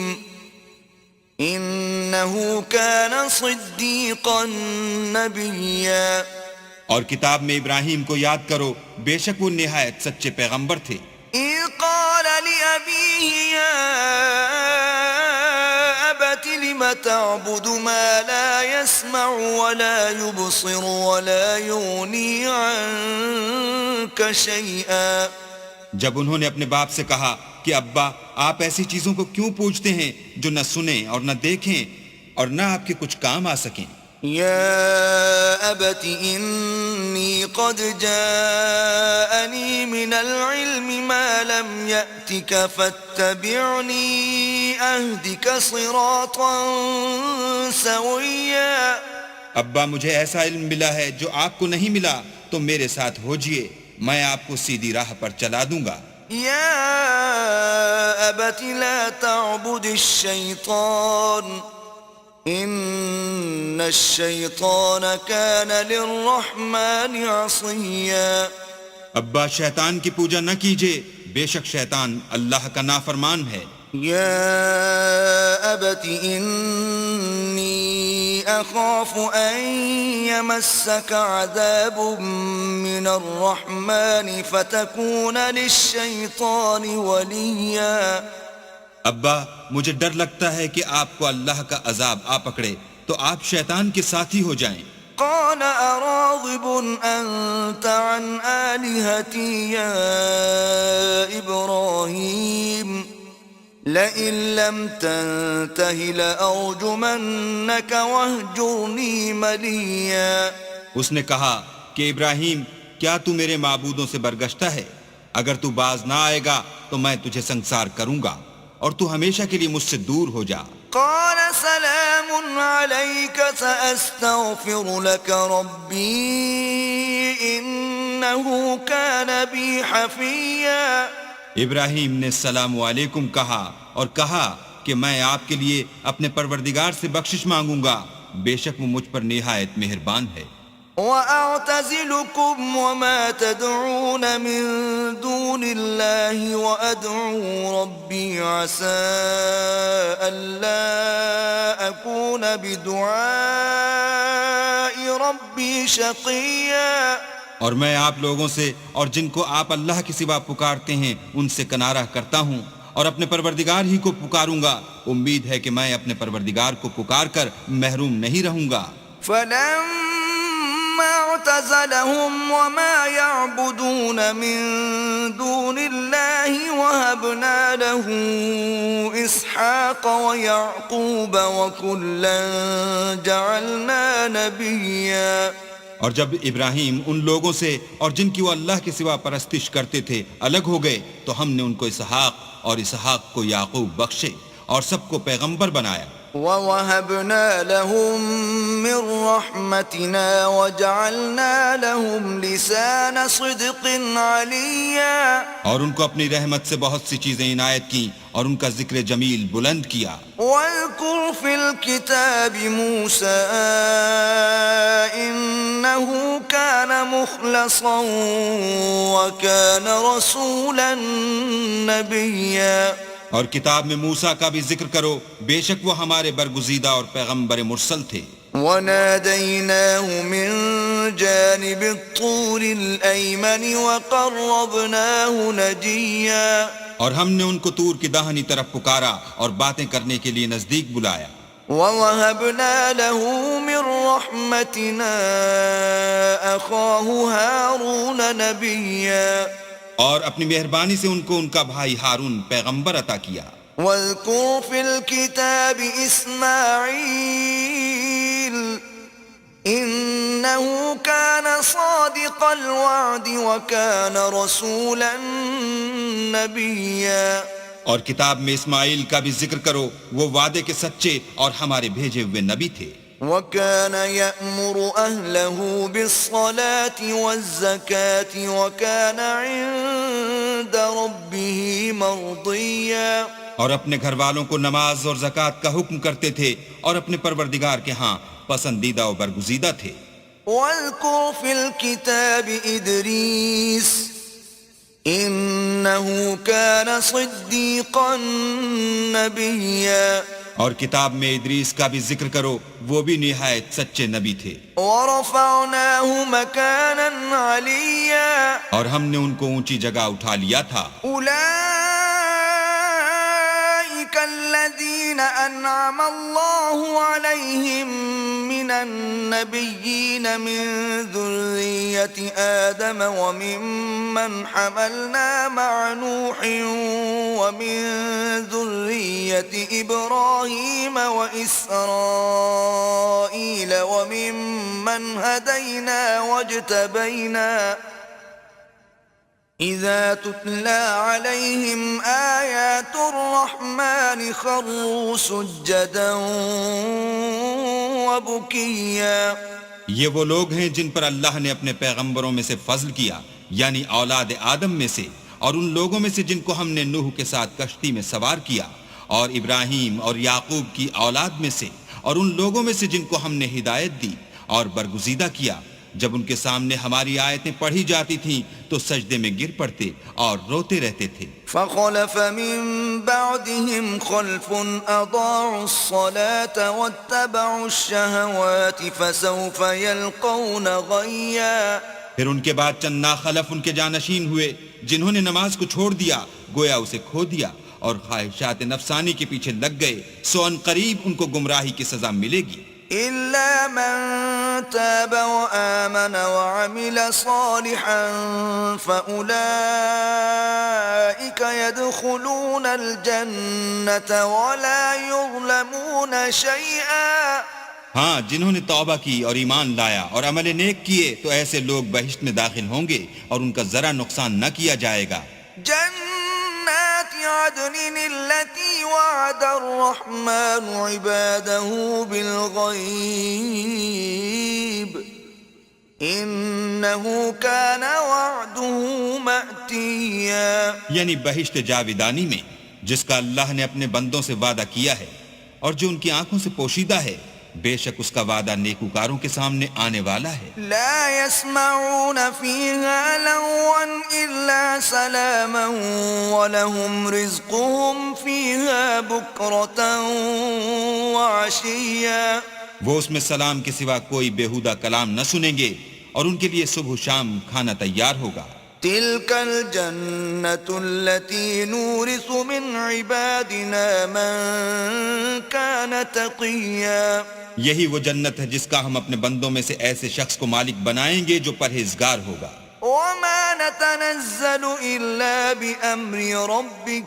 إنه كان صديقا نبيا. اور کتاب میں ابراہیم کو یاد کرو، بے شک وہ نہایت سچے پیغمبر تھے. إذ قال لأبيه يا أبت لم تعبد ما لا يسمع ولا يبصر ولا يغني عنك شيئا. جب انہوں نے اپنے باپ سے کہا کہ ابا آپ ایسی چیزوں کو کیوں پوچھتے ہیں جو نہ سنیں اور نہ دیکھیں اور نہ آپ کے کچھ کام آ سکیں. يا أبت إني قد جاءني من العلم ما لم يأتك فاتبعني أهدك صراطا سويا. ابا مجھے ایسا علم ملا ہے جو آپ کو نہیں ملا، تو میرے ساتھ ہوجئے، میں آپ کو سیدھی راہ پر چلا دوں گا. يا أبت لا تعبد الشيطان إن الشيطان كان للرحمن عصيا. ابا شیطان کی پوجا نہ کیجئے، بے شک شیطان اللہ کا نافرمان ہے. يا أبت إني أخاف أن يمسك عذاب من الرحمن فتكون للشيطان وليا. ابا مجھے ڈر لگتا ہے کہ آپ کو اللہ کا عذاب آ پکڑے تو آپ شیطان کے ساتھی ہو جائیں. قال أراغب أنت عن آلهتي يا إبراهيم لئن لم تنته لأرجمنك واهجرني مليا. اس نے کہا کہ ابراہیم کیا تو میرے معبودوں سے برگشتہ ہے؟ اگر تو باز نہ آئے گا تو میں تجھے سنسار کروں گا اور تو ہمیشہ کے لیے مجھ سے دور ہو جا. قال سلام عليك سأستغفر لك ربي إنه كان بي حفيا. ابراہیم نے السلام علیکم کہا اور کہا کہ میں آپ کے لیے اپنے پروردگار سے بخشش مانگوں گا، بے شک وہ مجھ پر نہایت مہربان ہے. وَأَعْتَزِلُكُمْ وَمَا تَدْعُونَ مِن دُونِ اللَّهِ وَأَدْعُو رَبِّي عَسَىٰ أَلَّا أَكُونَ بِدُعَاءِ رَبِّي شَقِيًّا. اور میں آپ لوگوں سے اور جن کو آپ اللہ کے سوا پکارتے ہیں ان سے کنارہ کرتا ہوں اور اپنے پروردگار ہی کو پکاروں گا، امید ہے کہ میں اپنے پروردگار کو پکار کر محروم نہیں رہوں گا. فَلَمَّا اعْتَزَلَهُمْ وَمَا يَعْبُدُونَ مِن دُونِ اللَّهِ وَهَبْنَا لَهُ إِسْحَاقَ وَيَعْقُوبَ وَكُلًّا جَعَلْنَا نَبِيًّا. اور جب ابراہیم ان لوگوں سے اور جن کی وہ اللہ کے سوا پرستش کرتے تھے الگ ہو گئے تو ہم نے ان کو اسحاق اور اسحاق کو یعقوب بخشے اور سب کو پیغمبر بنایا. وَوَهَبْنَا لَهُم مِّن رَّحْمَتِنَا وَجَعَلْنَا لَهُمْ لِسَانَ صِدْقٍ عَلِيًّا. اور ان کو اپنی رحمت سے بہت سی چیزیں عنایت کی اور ان کا ذکر جمیل بلند کیا. وَاذْكُرْ فِي الْكِتَابِ مُوسَىٰ إِنَّهُ كَانَ مُخْلَصًا وَكَانَ رَسُولًا نَبِيًّا. اور کتاب میں موسیٰ کا بھی ذکر کرو، بے شک وہ ہمارے برگزیدہ اور پیغمبر مرسل تھے. وَنَادَيْنَاهُ مِن جَانِبِ الطُّورِ الْأَيْمَنِ وَقَرَّبْنَاهُ نَجِيًّا. اور ہم نے ان کو طور کی داہنی طرف پکارا اور باتیں کرنے کے لیے نزدیک بلایا. وَوَهَبْنَا لَهُ مِن رَّحْمَتِنَا أَخَاهُ هَارُونَ نَبِيًّا. اور اپنی مہربانی سے ان کو ان کا بھائی ہارون پیغمبر عطا کیا. وَاذْكُرْ فِي الْكِتَابِ إِسْمَاعِيلَ إِنَّهُ كَانَ صَادِقَ الْوَعْدِ وَكَانَ رَسُولًا نَبِيًّا. اور کتاب میں اسماعیل کا بھی ذکر کرو، وہ وعدے کے سچے اور ہمارے بھیجے ہوئے نبی تھے. وَكَانَ يَأْمُرُ أَهْلَهُ بِالصَّلَاةِ وَالزَّكَاةِ وَكَانَ عِندَ رَبِّهِ مَرْضِيًّا. اور اپنے گھر والوں کو نماز اور زکوٰۃ کا حکم کرتے تھے اور اپنے پروردگار کے ہاں پسندیدہ و برگزیدہ تھے. وَاذْكُرْ فِي الْكِتَابِ إِدْرِيسَ إِنَّهُ كَانَ صِدِّيقًا نَبِيًّا. اور کتاب میں ادریس کا بھی ذکر کرو، وہ بھی نہایت سچے نبی تھے. وَرَفَعْنَاهُ مَكَانًا عَلِيًّا. اور ہم نے ان کو اونچی جگہ اٹھا لیا تھا. أُولَئِكَ الَّذِينَ أَنْعَمَ اللَّهُ عَلَيْهِمْ مِنَ النَّبِيِّينَ مِن ذُرِّيَّةِ آدَمَ وَمِمَّنْ حَمَلْنَا مَعَ نُوحٍ وَمِن ذُرِّيَّةِ إِبْرَاهِيمَ وَإِسْرَائِيلَ وَمِمَّنْ هَدَيْنَا وَاجْتَبَيْنَا إِذَا تُتْلَى عَلَيْهِمْ آيَاتُ الرَّحْمَنِ خَرُّوا سُجَّدًا وَبُكِيًّا. یہ وہ لوگ ہیں جن پر اللہ نے اپنے پیغمبروں میں سے فضل کیا، یعنی اولاد آدم میں سے، اور ان لوگوں میں سے جن کو ہم نے نوح کے ساتھ کشتی میں سوار کیا، اور ابراہیم اور یعقوب کی اولاد میں سے، اور ان لوگوں میں سے جن کو ہم نے ہدایت دی اور برگزیدہ کیا. جب ان کے سامنے ہماری آیتیں پڑھی جاتی تھیں تو سجدے میں گر پڑتے اور روتے رہتے تھے. فَخَلَفَ مِن بَعْدِهِمْ خَلْفٌ أَضَاعُوا الصَّلَاةَ وَاتَّبَعُوا الشَّهَوَاتِ فَسَوْفَ يَلْقَوْنَ غَيًّا. پھر ان کے بعد چند ناخلف ان کے جانشین ہوئے جنہوں نے نماز کو چھوڑ دیا، گویا اسے کھو دیا اور خواہشات نفسانی کے پیچھے لگ گئے، سو ان قریب ان کو گمراہی کی سزا ملے گی. إِلَّا مَن تاب وآمن وعمل صالحا فأولئك يدخلون الجنة ولا يظلمون شيئا. ہاں، جنہوں نے توبہ کی اور ایمان لایا اور عمل نیک کیے تو ایسے لوگ بہشت میں داخل ہوں گے اور ان کا ذرا نقصان نہ کیا جائے گا. جنات عدن التي وعد الرحمن عباده بالغيب إنه كان وعده مأتيا. یعنی بہشت جاویدانی میں جس کا اللہ نے اپنے بندوں سے وعدہ کیا ہے اور جو ان کی آنکھوں سے پوشیدہ ہے، بے شک اس کا وعدہ نیکوکاروں کے سامنے آنے والا ہے. لا يسمعون فيها لغوا إلا سلاما ولهم رزقهم فيها بكرة وعشيا. وہ اس میں سلام کے سوا کوئی بیہودہ کلام نہ سنیں گے اور ان کے لیے صبح و شام کھانا تیار ہوگا. تلك الجنة التي نورث من عبادنا من كان تقيا. یہی وہ جنت ہے جس کا ہم اپنے بندوں میں سے ایسے شخص کو مالک بنائیں گے جو پرہیزگار ہوگا. وما نتنزل إلا بأمر ربك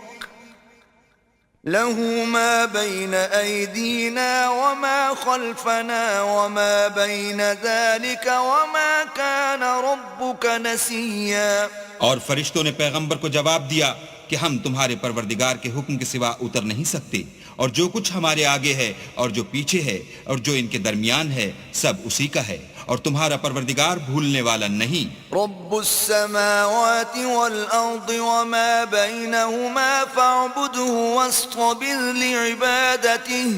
له ما بين أيدينا وما خلفنا وما بين ذلك وما كان ربك نسيا. اور فرشتوں نے پیغمبر کو جواب دیا کہ ہم تمہارے پروردگار کے حکم کے سوا اتر نہیں سکتے، اور جو کچھ ہمارے آگے ہے اور جو پیچھے ہے اور جو ان کے درمیان ہے سب اسی کا ہے، اور تمہارا پروردگار بھولنے والا نہیں. رب السماوات والأرض وما بينهما فاعبده واصطبر لعبادته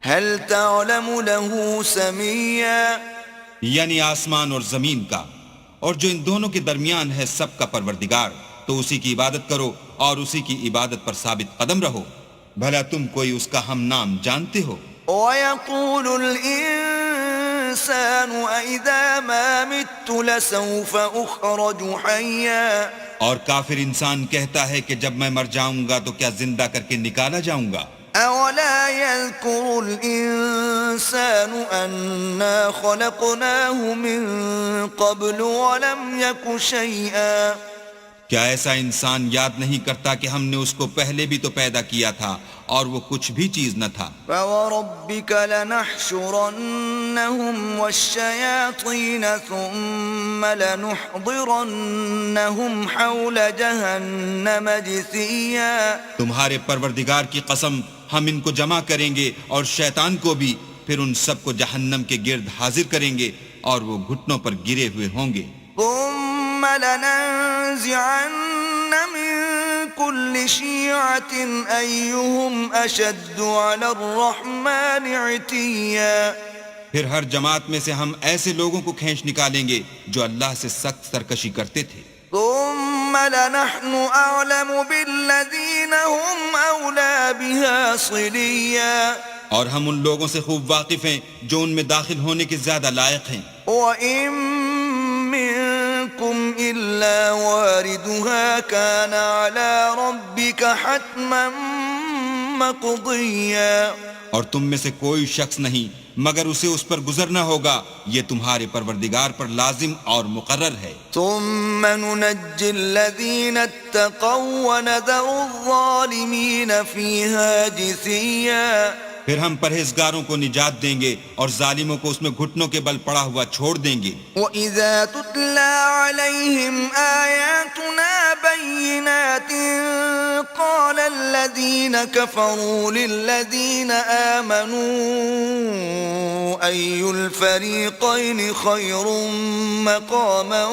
هل تعلم له سميا. یعنی آسمان اور زمین کا اور جو ان دونوں کے درمیان ہے سب کا پروردگار، تو اسی کی عبادت کرو اور اسی کی عبادت پر ثابت قدم رہو. بھلا تم کوئی اس کا ہم نام جانتے ہو؟ وَيَقُولُ الْإِنسَانُ أَإِذَا مَا مِتُّ لَسَوْفَ أُخْرَجُ حَيًّا. اور کافر انسان کہتا ہے کہ جب میں مر جاؤں گا تو کیا زندہ کر کے نکالا جاؤں گا. أَوَلَا يَذْكُرُ الْإِنسَانُ أَنَّا خَلَقْنَاهُ مِن قَبْلُ وَلَمْ يَكُ شَيْئًا. کیا ایسا انسان یاد نہیں کرتا کہ ہم نے اس کو پہلے بھی تو پیدا کیا تھا اور وہ کچھ بھی چیز نہ تھا. فَوَرَبِّكَ لَنَحْشُرَنَّهُمْ وَالشَّيَاطِينَ ثُمَّ لَنُحْضِرَنَّهُمْ حَوْلَ جَهَنَّمَ جِثِيًّا. تمہارے پروردگار کی قسم ہم ان کو جمع کریں گے اور شیطان کو بھی، پھر ان سب کو جہنم کے گرد حاضر کریں گے اور وہ گھٹنوں پر گرے ہوئے ہوں گے. ثم لننزعن من كل شيعة أيهم أشد على الرحمن عتيا. پھر ہر جماعت میں سے ہم ایسے لوگوں کو کھینچ نکالیں گے جو اللہ سے سخت سرکشی کرتے تھے. ثم لنحن أعلم بالذين هم أولى بها صليا. اور ہم ان لوگوں سے خوب واقف ہیں جو ان میں داخل ہونے کے زیادہ لائق ہیں. وَإِن مِّنكُمْ إِلَّا وَارِدُهَا كَانَ عَلَى رَبِّكَ حَتْمًا مَّقْضِيًّا. اور تم میں سے کوئی شخص نہیں مگر اسے اس پر گزرنا ہوگا، یہ تمہارے پروردگار پر لازم اور مقرر ہے. ثُمَّ نُنَجِّي الَّذِينَ اتَّقَوْا وَنَذَرُ الظَّالِمِينَ فِيهَا جِثِيًّا. پھر ہم پرہیزگاروں کو نجات دیں گے اور ظالموں کو اس میں گھٹنوں کے بل پڑا ہوا چھوڑ دیں گے. وَإِذَا تُتْلَى عَلَيْهِمْ آيَاتُنَا بَيِّنَاتٍ قَالَ الَّذِينَ كَفَرُوا لِلَّذِينَ آمَنُوا أَيُّ الْفَرِيقَيْنِ خَيْرٌ مَّقَامًا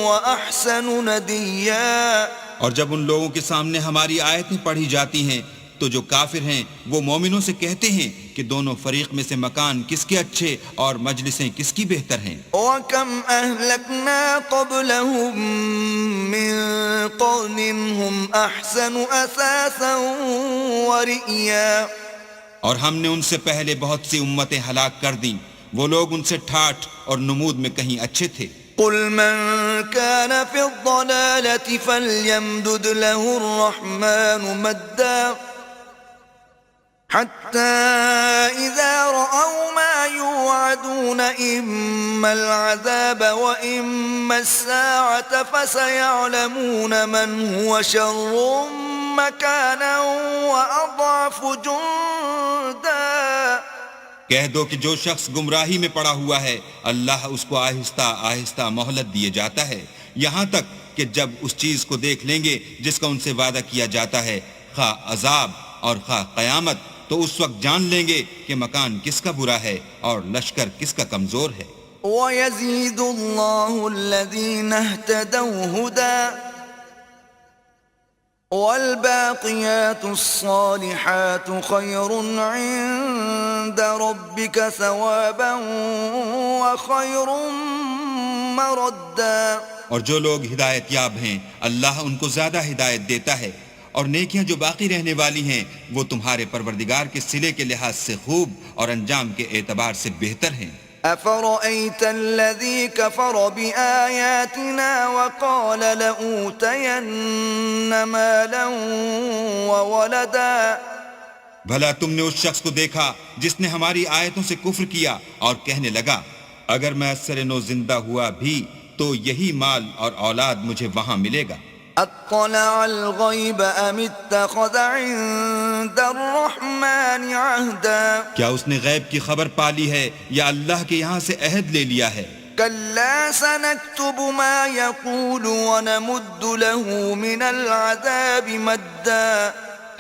وَأَحْسَنُ نَدِيًّا. اور جب ان لوگوں کے سامنے ہماری آیتیں پڑھی جاتی ہیں تو جو کافر ہیں وہ مومنوں سے کہتے ہیں کہ دونوں فریق میں سے مکان کس کے اچھے اور مجلسیں کس کی بہتر ہیں. وَكَمْ أَهْلَكْنَا قَبْلَهُمْ مِنْ قَرْنٍ هُمْ أَحْسَنُ أَثَاثًا وَرِئْيًا. اور ہم نے ان سے پہلے بہت سی امتیں ہلاک کر دیں، وہ لوگ ان سے ٹھاٹھ اور نمود میں کہیں اچھے تھے. قُلْ مَنْ كَانَ فِي الضَّلَالَةِ فَلْيَمْدُدْ لَهُ الرَّحْمَنُ مَدًّا حتى إذا رأوا ما يوعدون إما العذاب وإما الساعة فسيعلمون من هو شر مكانا وأضعف جندا. کہہ دو کہ جو شخص گمراہی میں پڑا ہوا ہے اللہ اس کو آہستہ آہستہ مہلت دیے جاتا ہے، یہاں تک کہ جب اس چیز کو دیکھ لیں گے جس کا ان سے وعدہ کیا جاتا ہے، خواہ عذاب اور خواہ قیامت، تو اس وقت جان لیں گے کہ مکان کس کا برا ہے اور لشکر کس کا کمزور ہے. وَيَزِيدُ اللَّهُ الَّذِينَ اهْتَدَوْا هُدًى وَالْبَاقِيَاتُ الصَّالِحَاتُ خَيْرٌ عِندَ رَبِّكَ ثَوَابًا وَخَيْرٌ مَرَدًّا. اور جو لوگ ہدایت یاب ہیں اللہ ان کو زیادہ ہدایت دیتا ہے، اور نیکیاں جو باقی رہنے والی ہیں وہ تمہارے پروردگار کے صلے کے لحاظ سے خوب اور انجام کے اعتبار سے بہتر ہیں. أَفَرَأَيْتَ الَّذِي كَفَرَ بِآيَاتِنَا وَقَالَ لَأُوتَيَنَّ مَالًا وَوَلَدًا. بھلا تم نے اس شخص کو دیکھا جس نے ہماری آیتوں سے کفر کیا اور کہنے لگا اگر میں اثر نو زندہ ہوا بھی تو یہی مال اور اولاد مجھے وہاں ملے گا. اطلع الغیب ام اتخذ عند الرحمن عہدا. کیا اس نے غیب کی خبر پالی ہے یا اللہ کے یہاں سے عہد لے لیا ہے؟ کلا سنکتب ما یقول ونمد له من العذاب مدا.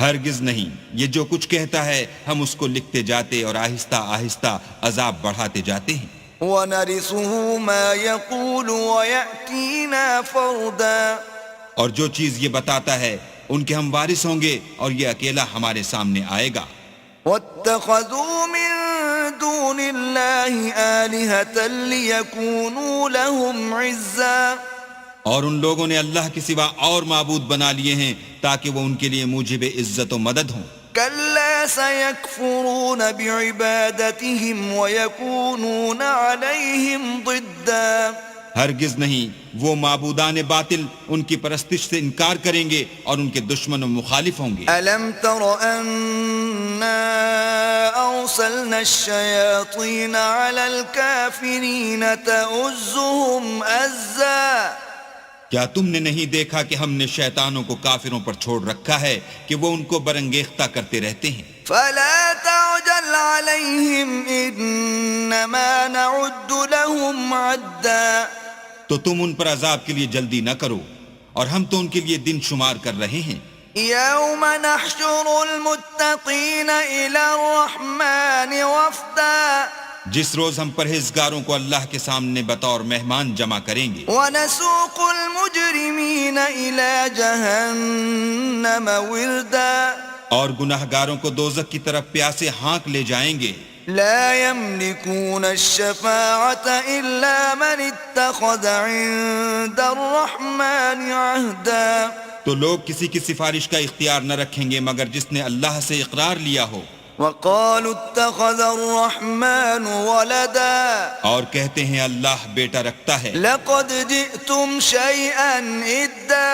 ہرگز نہیں، یہ جو کچھ کہتا ہے ہم اس کو لکھتے جاتے اور آہستہ آہستہ عذاب بڑھاتے جاتے ہیں. وَنَرِثُهُ مَا يَقُولُ وَيَأْتِينَا فَرْدًا. اور جو چیز یہ بتاتا ہے ان کے ہم وارث ہوں گے اور یہ اکیلا ہمارے سامنے آئے گا. وَاتَّخَذُوا مِن دُونِ اللَّهِ آلِهَةً لِيَكُونُوا لَهُمْ عِزًّا. اور ان لوگوں نے اللہ کے سوا اور معبود بنا لیے ہیں تاکہ وہ ان کے لیے موجب عزت و مدد ہوں. كلا سيكفرون بعبادتهم ويكونون عليهم ضدا. ہرگز نہیں، وہ معبودان باطل ان کی پرستش سے انکار کریں گے اور ان کے دشمن و مخالف ہوں گے. ألم تر أنا أرسلنا الشياطين على الكافرين تؤزهم أزا. کیا تم نے نہیں دیکھا کہ ہم نے شیطانوں کو کافروں پر چھوڑ رکھا ہے کہ وہ ان کو برنگیختہ کرتے رہتے ہیں؟ فلا تعجل عليهم إنما نعد لهم عدا. تو تم ان پر عذاب کے لیے جلدی نہ کرو، اور ہم تو ان کے لیے دن شمار کر رہے ہیں. يوم نحشر المتقين إلى الرحمن وفدا. جس روز ہم پرہیزگاروں کو اللہ کے سامنے بطور مہمان جمع کریں گے. وَنَسُوقُ الْمُجْرِمِينَ إِلَى جَهَنَّمَ وِرْدًا. اور گناہگاروں کو دوزخ کی طرف پیاسے ہانک لے جائیں گے. لا يملكون الشفاعة إلا من اتخذ عند الرحمن عهدا. تو لوگ کسی کی سفارش کا اختیار نہ رکھیں گے مگر جس نے اللہ سے اقرار لیا ہو. وقالوا اتخذ الرحمن ولدا. اور کہتے ہیں اللہ بیٹا رکھتا ہے. لقد جئتم شيئا إدا.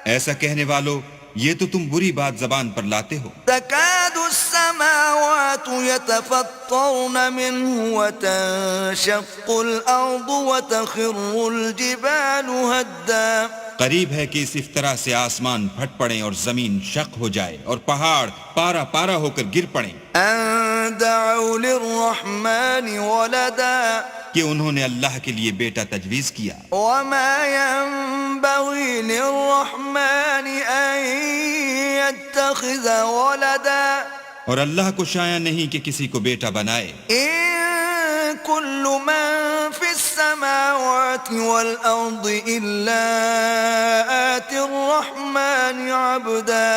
ایسا کہنے والو یہ تو تم بری بات زبان پر لاتے ہو. تكاد السماوات يتفطرن منه وتنشق الأرض وتخر الجبال هدا. قریب ہے کہ اس افطرا سے آسمان پھٹ پڑیں اور زمین شق ہو جائے اور پہاڑ پارا پارا ہو کر گر پڑیں. ان دعوا للرحمن ولدا. کہ انہوں نے اللہ کے لیے بیٹا تجویز کیا. وما ينبغي للرحمن ان يتخذ ولدا. اور اللہ کو شایع نہیں کہ کسی کو بیٹا بنائے. ان كل من في السماوات والارض الا آتي الرحمن عبدا.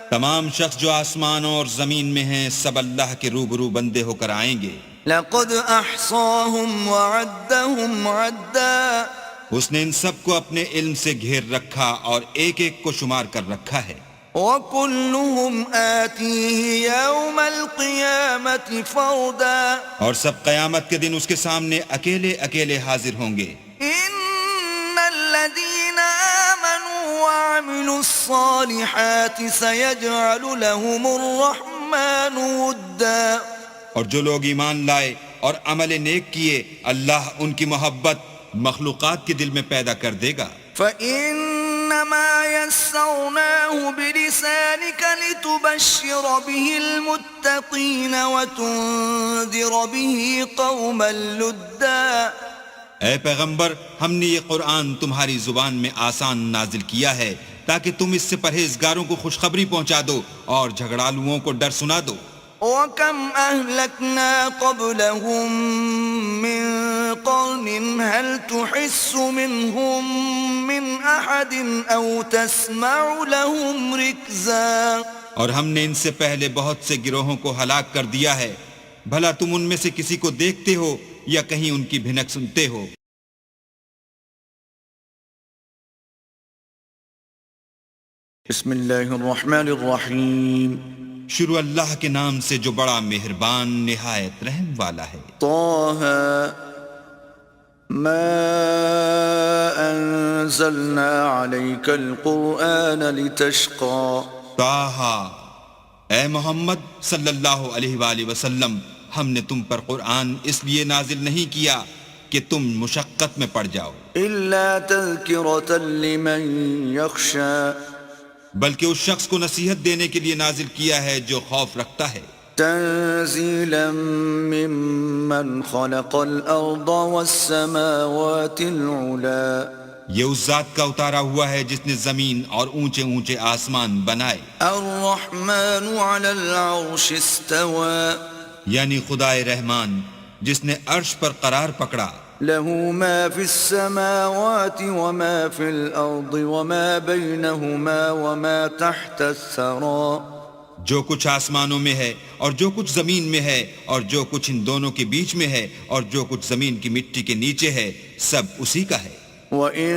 تمام شخص جو آسمانوں اور زمین میں ہیں سب اللہ کے روبرو بندے ہو کر آئیں گے. لقد احصاهم وعدهم عدا. اس نے ان سب کو اپنے علم سے گھیر رکھا اور ایک ایک کو شمار کر رکھا ہے. وَكُلُّهُمْ آتِيهِ يَوْمَ الْقِيَامَةِ فَرْدًا. اور سب قیامت کے دن اس کے سامنے اکیلے اکیلے حاضر ہوں گے. إِنَّ الَّذِينَ آمَنُوا وَعَمِلُوا الصَّالِحَاتِ سَيَجْعَلُ لَهُمُ الرَّحْمَنُ للرحمن ودا اور جو لوگ ایمان لائے اور عمل نیک کیے اللہ ان کی محبت مخلوقات کے دل میں پیدا کر دے گا. فإنما يسرناه بلسانك لتبشر به المتقين وتنذر به قوما لدا. اے پیغمبر ہم نے یہ قرآن تمہاری زبان میں آسان نازل کیا ہے تاکہ تم اس سے پرہیزگاروں کو خوشخبری پہنچا دو اور جھگڑالوؤں کو ڈر سنا دو. وَكَمْ أَهْلَكْنَا قَبْلَهُمْ مِنْ قَرْنٍ هَلْ تُحِسُّ مِنْهُمْ مِنْ أَحَدٍ أَوْ تَسْمَعُ لَهُمْ رِكْزًا. اور ہم نے ان سے پہلے بہت سے گروہوں کو ہلاک کر دیا ہے، بھلا تم ان میں سے کسی کو دیکھتے ہو یا کہیں ان کی بھنک سنتے ہو؟ بسم اللہ الرحمن الرحیم. شروع اللہ کے نام سے جو بڑا مہربان نہایت رحم والا ہے. طه ما انزلنا عليك القرآن لتشقى. طه اے محمد صلی اللہ علیہ وآلہ وسلم ہم نے تم پر قرآن اس لیے نازل نہیں کیا کہ تم مشقت میں پڑ جاؤ، الا تذکرة لمن يخشى. بلکہ اس شخص کو نصیحت دینے کے لیے نازل کیا ہے جو خوف رکھتا ہے. تنزیلا ممن خلق الارض والسماوات العلا. یہ اس ذات کا اتارا ہوا ہے جس نے زمین اور اونچے اونچے آسمان بنائے. الرحمن على العرش استوى. یعنی خدائے رحمان جس نے عرش پر قرار پکڑا. له ما في السماوات وما في الأرض وما بينهما وما تحت الثرى. جو کچھ آسمانوں میں ہے اور جو کچھ زمین میں ہے اور جو کچھ ان دونوں کے بیچ میں ہے اور جو کچھ زمین کی مٹی کے نیچے ہے سب اسی کا ہے. وَإِن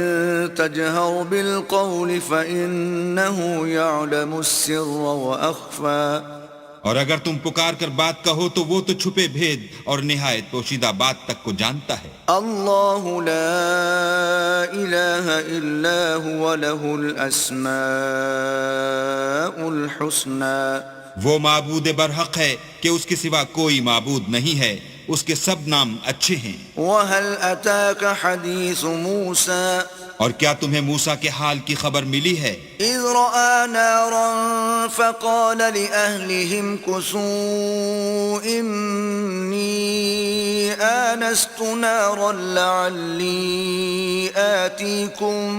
تَجْهَرْ بِالْقَوْلِ فَإِنَّهُ يَعْلَمُ السِّرَّ وَأَخْفَى. اور اگر تم پکار کر بات کہو تو وہ تو چھپے بھید اور نہایت پوشیدہ بات تک کو جانتا ہے. اللہ لا الہ الا هو له الاسماء الحسنى. وہ معبود برحق ہے کہ اس کے سوا کوئی معبود نہیں ہے، اس کے سب نام اچھے ہیں. وَهَلْ أَتَاكَ حَدِيثُ مُوسَى. اور کیا تمہیں موسیٰ کے حال کی خبر ملی ہے؟ اذ رأى نارا فقال لأهلهم كثوا إني آنست نارا لعلي آتيكم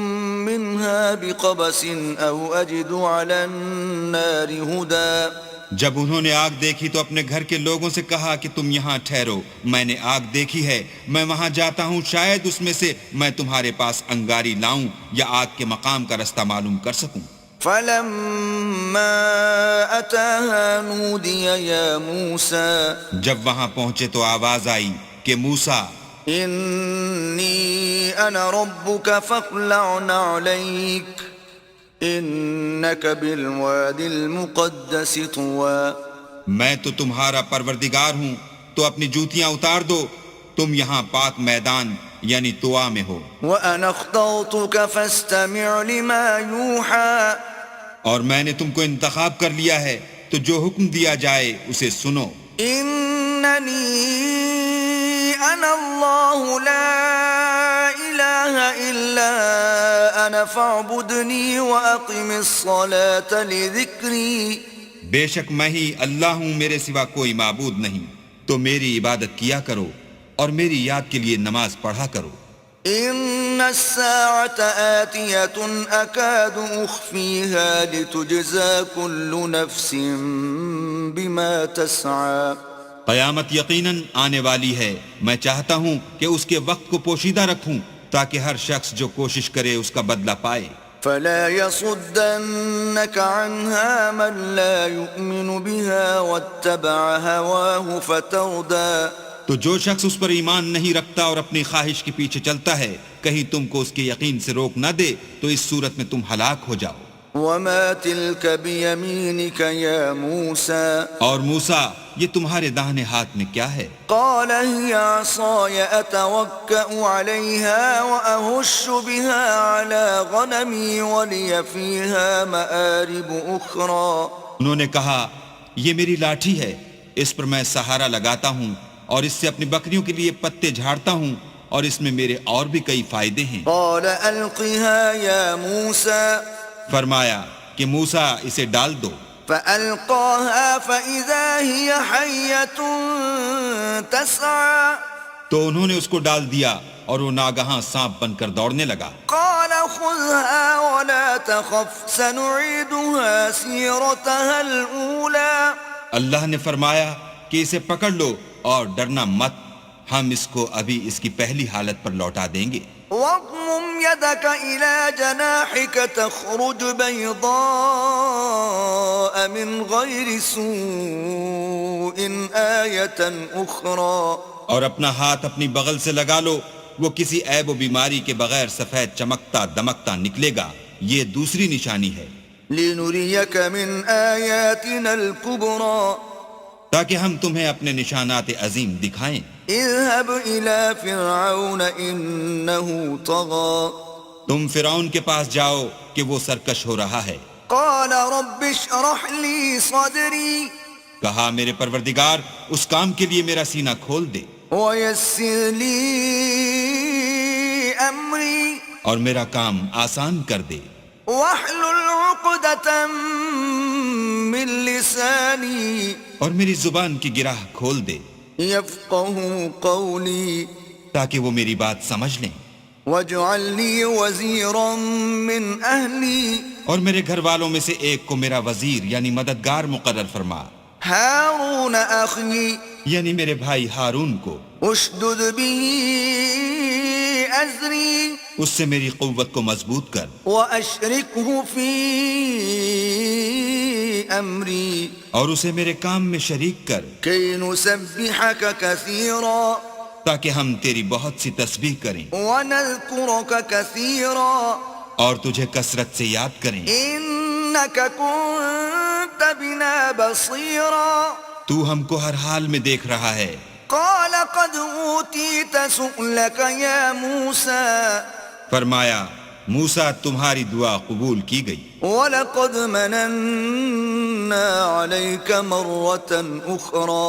منها بقبس أو أجد على النار هدى. جب انہوں نے آگ دیکھی تو اپنے گھر کے لوگوں سے کہا کہ تم یہاں ٹھہرو، میں نے آگ دیکھی ہے، میں وہاں جاتا ہوں، شاید اس میں سے میں تمہارے پاس انگاری لاؤں یا آگ کے مقام کا رستہ معلوم کر سکوں. فلما أتاها نودي يا موسى. جب وہاں پہنچے تو آواز آئی کہ موسیٰ إني أنا ربك فاخلع نعليك انک بالواد المقدس طوى. میں تو تمہارا پروردگار ہوں تو اپنی جوتیاں اتار دو، تم یہاں پاک میدان یعنی طوا میں ہو. وانا اخترتك فاستمع لما يوحى. اور میں نے تم کو انتخاب کر لیا ہے تو جو حکم دیا جائے اسے سنو. اننی انا اللہ لا الہ الا انا فاعبدنی واقم الصلاة لذکری. بے شک میں ہی اللہ ہوں، میرے سوا کوئی معبود نہیں، تو میری عبادت کیا کرو اور میری یاد کے لیے نماز پڑھا کرو. ان الساعة آتية اكاد اخفيها لتجزى كل نفس بما تسعى. قیامت یقیناً آنے والی ہے، میں چاہتا ہوں کہ اس کے وقت کو پوشیدہ رکھوں تاکہ ہر شخص جو کوشش کرے اس کا بدلہ پائے. فلا يصدنك عنها من لا يؤمن بها واتبع هواه فتردى. تو جو شخص اس پر ایمان نہیں رکھتا اور اپنی خواہش کے پیچھے چلتا ہے کہیں تم کو اس کے یقین سے روک نہ دے تو اس صورت میں تم ہلاک ہو جاؤ. وما تلك بيمينك يا موسى. اور موسیٰ یہ تمہارے داہنے ہاتھ میں کیا ہے؟ قال هي عصاي اتوكأ عليها واهش بها على غنمي ولي فيها مآرب اخرى. انہوں نے کہا یہ میری لاٹھی ہے، اس پر میں سہارا لگاتا ہوں اور اس سے اپنی بکریوں کے لیے پتے جھاڑتا ہوں، اور اس میں میرے اور بھی کئی فائدے ہیں۔ قال ألقها يا موسى فرمایا کہ موسیٰ اسے ڈال دو۔ فألقاها فإذا هي حية تسعى تو انہوں نے اس کو ڈال دیا اور وہ ناگہاں سانپ بن کر دوڑنے لگا۔ قال خذها ولا تخف سنعيدها سيرتها الأولى اللہ نے فرمایا کہ اسے پکڑ لو اور ڈرنا مت، ہم اس کو ابھی اس کی پہلی حالت پر لوٹا دیں گے۔ واضمم يدك إلى جناحك تخرج بيضاء من غير سوء آية أخرى اور اپنا ہاتھ اپنی بغل سے لگا لو، وہ کسی عیب و بیماری کے بغیر سفید چمکتا دمکتا نکلے گا، یہ دوسری نشانی ہے، لنريك من آياتنا الكبرى تاکہ ہم تمہیں اپنے نشانات عظیم دکھائیں۔ اذهب إلى فرعون إنه طغى تم فرعون کے پاس جاؤ کہ وہ سرکش ہو رہا ہے۔ قال رب اشرح لي صدري کہا میرے پروردگار اس کام کے لیے میرا سینہ کھول دے ويسر لي أمري اور میرا کام آسان کر دے، واحلل عقدة من لساني اور میری زبان کی گرہ کھول دے يفقهوا قولي تاکہ وہ میری بات سمجھ لیں، واجعل لي وزيرا من أهلي اور میرے گھر والوں میں سے ایک کو میرا وزیر یعنی مددگار مقرر فرما، هارون أخي یعنی میرے بھائی ہارون کو، اشدد به أزري اس سے میری قوت کو مضبوط کر وأشركه في أمري اور اسے میرے کام میں شریک کر، كي نسبحك كثيرا تاکہ ہم تیری بہت سی تسبیح کریں ونذكرك كثيرا اور تجھے کثرت سے یاد کریں۔ إنك كنت بنا بصيرا تو ہم کو ہر حال میں دیکھ رہا ہے۔ قال قد أوتيت سؤلك يا موسى فرمایا موسیٰ تمہاری دعا قبول کی گئی، وَلَقَدْ مَنَنَّا عَلَيْكَ مَرَّةً أُخْرَى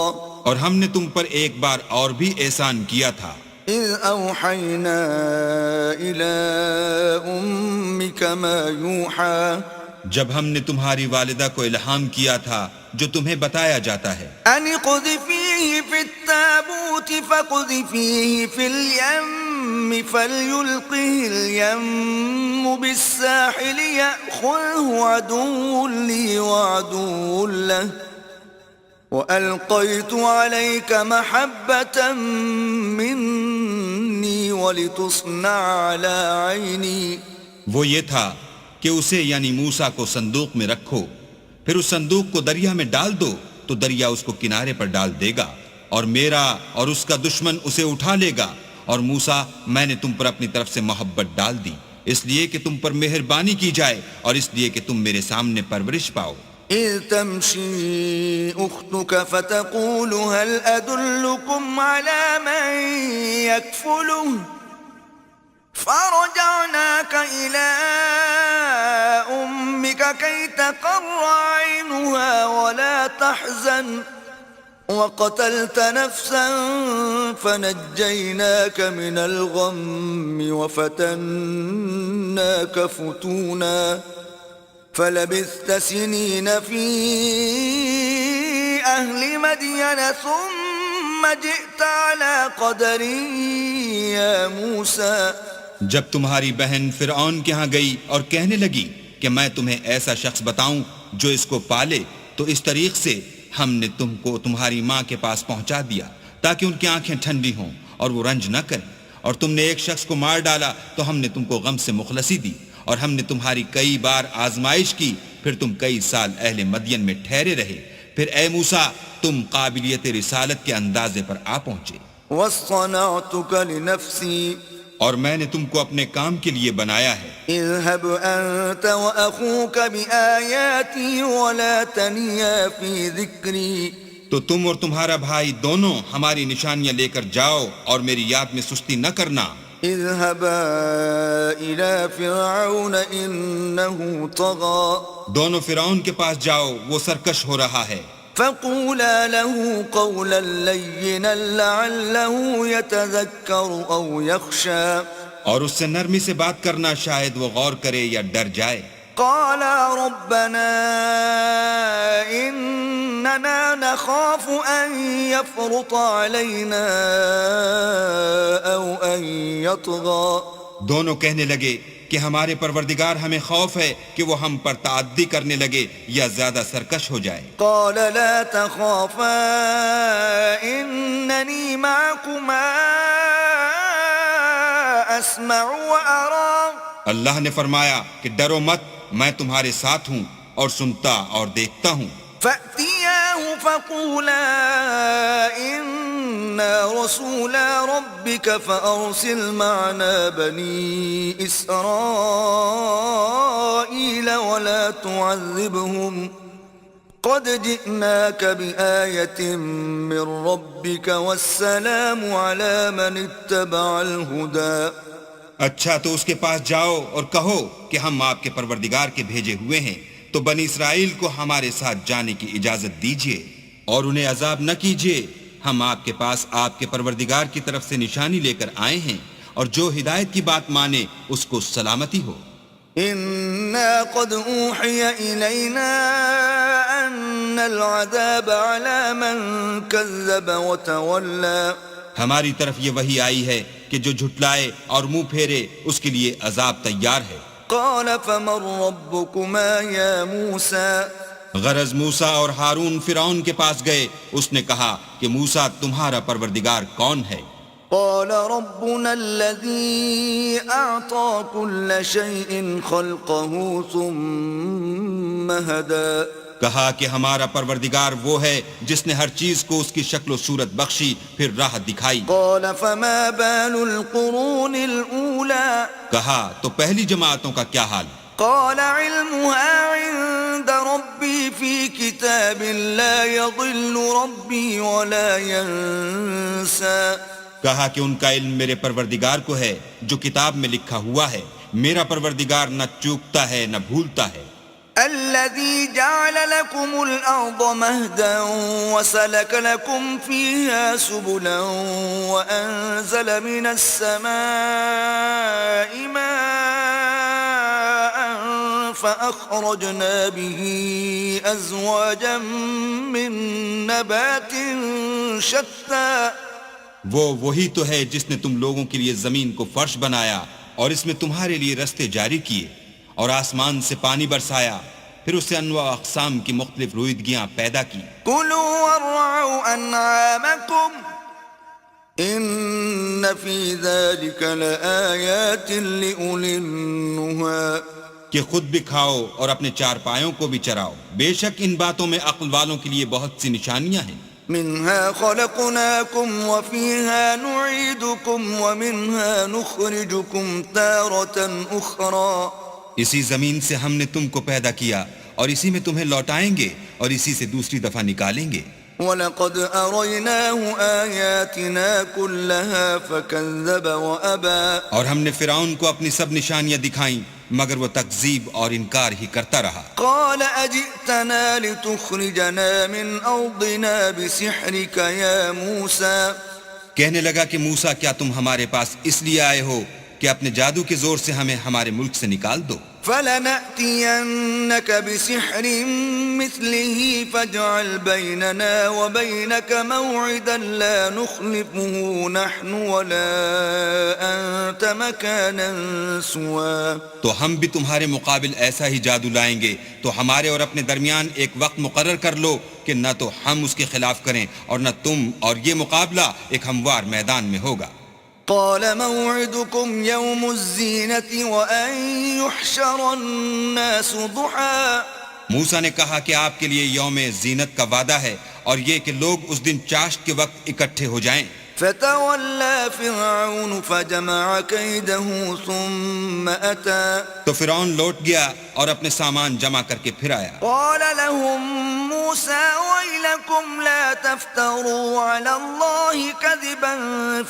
اور ہم نے تم پر ایک بار اور بھی احسان کیا تھا، إِذْ أَوْحَيْنَا إِلَىٰ أُمِّكَ مَا يُوحَىٰ جب ہم نے تمہاری والدہ کو الہام کیا تھا جو تمہیں بتایا جاتا ہے، أَنِ اقْذِفِيهِ فِي التَّابُوتِ فَاقْذِفِيهِ فِي الْيَمِّ فَلْيُلْقِهِ الْيَمُّ بِالسَّاحِلِ يَأْخُذْهُ عَدُوٌّ لِّي وَعَدُوٌّ لَّهُ وَأَلْقَيْتُ عَلَيْكَ مَحَبَّةً مِّنِّي وَلِتُصْنَعَ عَلَىٰ عَيْنِي وہ یہ تھا کہ اسے یعنی موسیٰ کو صندوق میں رکھو، پھر اس صندوق کو دریا میں ڈال دو تو دریا اس کو کنارے پر ڈال دے گا، اور میرا اور اس کا دشمن اسے اٹھا لے گا، اور موسیٰ میں نے تم پر اپنی طرف سے محبت ڈال دی، اس لیے کہ تم پر مہربانی کی جائے اور اس لیے کہ تم میرے سامنے پرورش پاؤ۔ إذ تمشي أختك فتقول هل أدلكم على من يكفله فرجعناك إلى أمك كي تقر عينها ولا تحزن وقتلت نفسا فنجيناك من الغم وفتناك فتونا فلبثت سنين في أهل مدين ثم جئت على قدر يا موسى جب تمہاری بہن فرعون کے ہاں گئی اور کہنے لگی کہ میں تمہیں ایسا شخص بتاؤں جو اس کو پالے، تو اس طریق سے ہم نے تم کو تمہاری ماں کے پاس پہنچا دیا تاکہ ان کی آنکھیں ٹھنڈی ہوں اور وہ رنج نہ کریں، اور تم نے ایک شخص کو مار ڈالا تو ہم نے تم کو غم سے مخلصی دی، اور ہم نے تمہاری کئی بار آزمائش کی، پھر تم کئی سال اہل مدین میں ٹھہرے رہے، پھر اے موسیٰ تم قابلیت رسالت کے اندازے پر آ پہنچے، واصطنعتك لنفسي اور میں نے تم کو اپنے کام کے لیے بنایا ہے، اذهب أنت وأخوك بآياتي ولا تنيا في ذكري تو تم اور تمہارا بھائی دونوں ہماری نشانیاں لے کر جاؤ اور میری یاد میں سستی نہ کرنا۔ اذهبا إلى فرعون إنه طغى دونوں فرعون کے پاس جاؤ، وہ سرکش ہو رہا ہے۔ فقولا له قولا لينا لعله يتذكر أو يخشى اور اس سے نرمی سے بات کرنا، شاید وہ غور کرے یا ڈر جائے۔ قالا ربنا إننا نخاف أن يفرط علينا أو أن يطغى دونوں کہنے لگے کہ ہمارے پروردگار ہمیں خوف ہے کہ وہ ہم پر تعدی کرنے لگے یا زیادہ سرکش ہو جائے۔ قال لا تخافا إنني معكما اسمع وارى اللہ نے فرمایا کہ ڈرو مت، میں تمہارے ساتھ ہوں اور سنتا اور دیکھتا ہوں۔ فأتياه فقولا إنا رسولا ربك فأرسل معنا بني إسرائيل ولا تعذبهم قد جئناك بآية من ربك والسلام على من اتبع الهدى۔ اچھا تو اس کے پاس جاؤ اور کہو کہ ہم آپ کے پروردگار کے بھیجے ہوئے ہیں، تو بنی اسرائیل کو ہمارے ساتھ جانے کی اجازت دیجیے اور انہیں عذاب نہ کیجیے۔ ہم آپ کے پاس آپ کے پروردگار کی طرف سے نشانی لے کر آئے ہیں، اور جو ہدایت کی بات مانے اس کو سلامتی ہو۔ إنا قد أوحي إلينا أن العذاب على من كذب وتولى ہماری طرف یہ وحی آئی ہے کہ جو جھٹلائے اور منہ پھیرے اس کے لیے عذاب تیار ہے۔ قال فمن ربكما يا موسى غرض موسیٰ اور ہارون فرعون کے پاس گئے، اس نے کہا کہ موسیٰ تمہارا پروردگار کون ہے؟ قال ربنا الذي أعطى كل شيء خلقه ثم هدى کہا کہ ہمارا پروردگار وہ ہے جس نے ہر چیز کو اس کی شکل و صورت بخشی پھر راہ دکھائی۔ قال فما بال القرون الأولى کہا تو پہلی جماعتوں کا کیا حال؟ قال علمها عند ربي في كتاب لا يضل ربي ولا ينسى کہا کہ ان کا علم میرے پروردگار کو ہے جو کتاب میں لکھا ہوا ہے، میرا پروردگار نہ چوکتا ہے نہ بھولتا ہے۔ الذي جعل لكم الأرض مهدا وسلك لكم فيها سبلا وأنزل من السماء ماء فأخرجنا به أزواجا من نبات شتى وہی تو ہے جس نے تم لوگوں کے لیے زمین کو فرش بنایا اور اس میں تمہارے لیے رستے جاری کیے اور آسمان سے پانی برسایا، پھر اس سے انواع اقسام کی مختلف رویدگیاں پیدا کی۔ كلوا وارعوا أنعامكم إن في ذلك لآيات لأولي النهى کہ خود بھی کھاؤ اور اپنے چار پایوں کو بھی چراؤ، بے شک ان باتوں میں عقل والوں کے لیے بہت سی نشانیاں ہیں۔ منها خلقناكم وفيها نعيدكم ومنها نخرجكم تارة أخرى اسی زمین سے ہم نے تم کو پیدا کیا اور اسی میں تمہیں لوٹائیں گے اور اسی سے دوسری دفعہ نکالیں گے۔ وَلَقَدْ أَرَيْنَاهُ آيَاتِنَا كُلَّهَا فَكَذَّبَ وَأَبَى اور ہم نے فرعون کو اپنی سب نشانیاں دکھائیں مگر وہ تکذیب اور انکار ہی کرتا رہا۔ قَالَ أَجِئْتَنَا لِتُخْرِجَنَا مِنْ أَرْضِنَا بِسِحْرِكَ يَا مُوسَى کہنے لگا کہ موسیٰ کیا تم ہمارے پاس اس لیے آئے ہو کہ اپنے جادو کے زور سے ہمیں ہمارے ملک سے نکال دو؟ فَلَنَأْتِيَنَّكَ بِسِحْرٍ مِثْلِهِ فَاجْعَلْ بَيْنَنَا وَبَيْنَكَ مَوْعِدًا لَا نُخْلِفُهُ نَحْنُ وَلَا أَنْتَ مَكَانًا سُوًى تو ہم بھی تمہارے مقابل ایسا ہی جادو لائیں گے، تو ہمارے اور اپنے درمیان ایک وقت مقرر کر لو کہ نہ تو ہم اس کے خلاف کریں اور نہ تم، اور یہ مقابلہ ایک ہموار میدان میں ہوگا۔ قال موعدكم يوم الزينة وأن يحشر الناس ضحى موسیٰ نے کہا کہ آپ کے لیے یوم زینت کا وعدہ ہے اور یہ کہ لوگ اس دن چاشت کے وقت اکٹھے ہو جائیں۔ فتولى فرعون فجمع كيده ثم أتى تو فرعون لوٹ گیا اور اپنے سامان جمع کر کے پھر آیا۔ قال لهم موسى ويلكم لا تفتروا على الله كذبا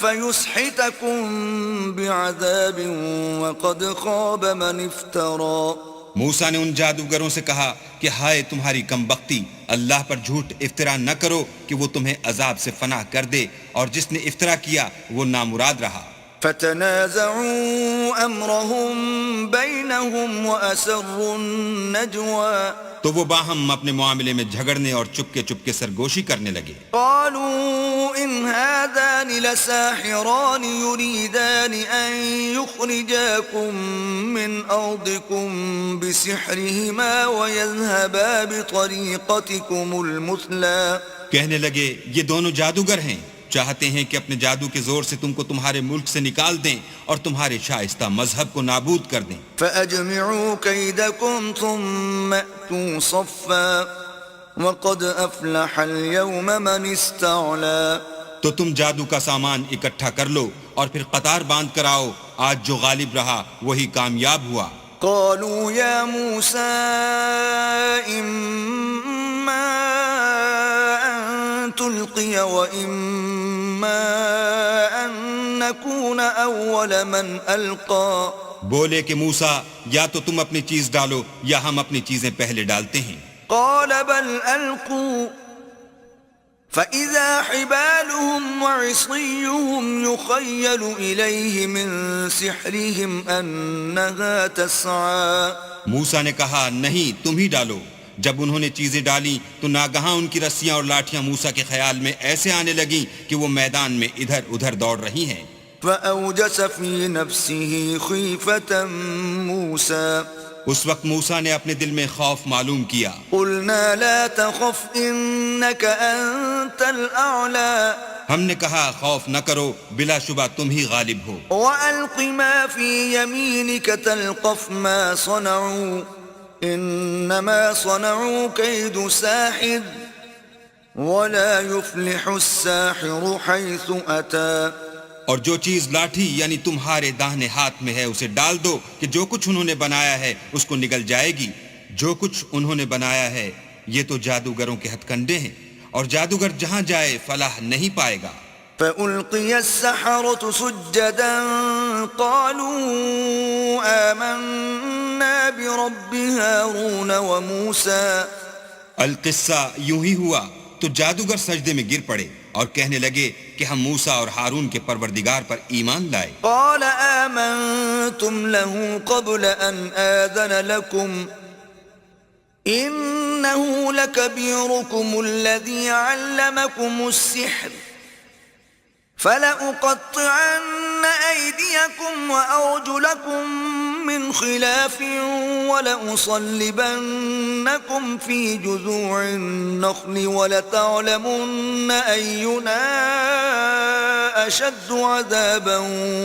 فيسحتكم بعذاب وقد خاب من افترى موسیٰ نے ان جادوگروں سے کہا کہ ہائے تمہاری کم بختی، اللہ پر جھوٹ افطرا نہ کرو کہ وہ تمہیں عذاب سے فنا کر دے، اور جس نے افطرا کیا وہ نامراد رہا۔ فتنازعوا امرهم بينهم واسروا النجوى تو وہ باہم اپنے معاملے میں جھگڑنے اور چپکے سرگوشی کرنے لگے۔ قالوا ان هذان لساحران يريدان ان يخرجاكم من ارضكم بسحرهما ويذهبا بطريقتكم المثلى۔ کہنے لگے یہ دونوں جادوگر ہیں، چاہتے ہیں کہ اپنے جادو کے زور سے تم کو تمہارے ملک سے نکال دیں اور تمہارے شائستہ مذہب کو نابود کر دیں۔ فأجمعوا كيدكم ثم ائتوا صفا وقد أفلح اليوم من استعلى۔ تو تم جادو کا سامان اکٹھا کر لو اور پھر قطار باندھ کر آؤ، آج جو غالب رہا وہی کامیاب ہوا۔ قالوا يا موسى إما أن تلقي وإما أن نكون أول من ألقى۔ بولے کہ موسیٰ یا تو تم اپنی چیز ڈالو یا ہم اپنی چیزیں پہلے ڈالتے ہیں۔ قال بل ألقوا فإذا حبالهم وعصيهم يخيل إليه من سحرهم أنها تسعى۔ موسیٰ نے کہا نہیں تم ہی ڈالو۔ جب انہوں نے چیزیں ڈالی تو ناگہاں ان کی رسیاں اور لاٹھیاں موسیٰ کے خیال میں ایسے آنے لگیں کہ وہ میدان میں ادھر ادھر دوڑ رہی ہیں۔ فأوجس في نفسه خيفة موسى۔ اس وقت موسیٰ نے اپنے دل میں خوف معلوم کیا۔ قلنا لا تخف إنك أنت الأعلى۔ ہم نے کہا خوف نہ کرو، بلا شبہ تم ہی غالب ہو۔ وألق ما في يمينك تلقف ما صنعوا إنما صنعوا كيد ساحر ولا يفلح الساحر حيث أتى۔ اور جو چیز لاٹھی یعنی تمہارے داہنے ہاتھ میں ہے اسے ڈال دو کہ جو کچھ انہوں نے بنایا ہے اس کو نگل جائے گی۔ جو کچھ انہوں نے بنایا ہے یہ تو جادوگروں کے ہتھ کنڈے ہیں، اور جادوگر جہاں جائے فلاح نہیں پائے گا۔ فألقي السحرة سجدا قالوا آمنا برب هارون وموسى۔ القصہ یوں ہی ہوا تو جادوگر سجدے میں گر پڑے اور کہنے لگے کہ ہم موسیٰ اور ہارون کے پروردگار پر ایمان لائے۔ قال آمنتم له قبل أن آذن لكم إنه لكبيركم الذي علمكم السحر فلأقطعن أيديكم وأرجلكم من خلاف ولأصلبنكم في جذوع النخل ولتعلمن أينا أشد عذابا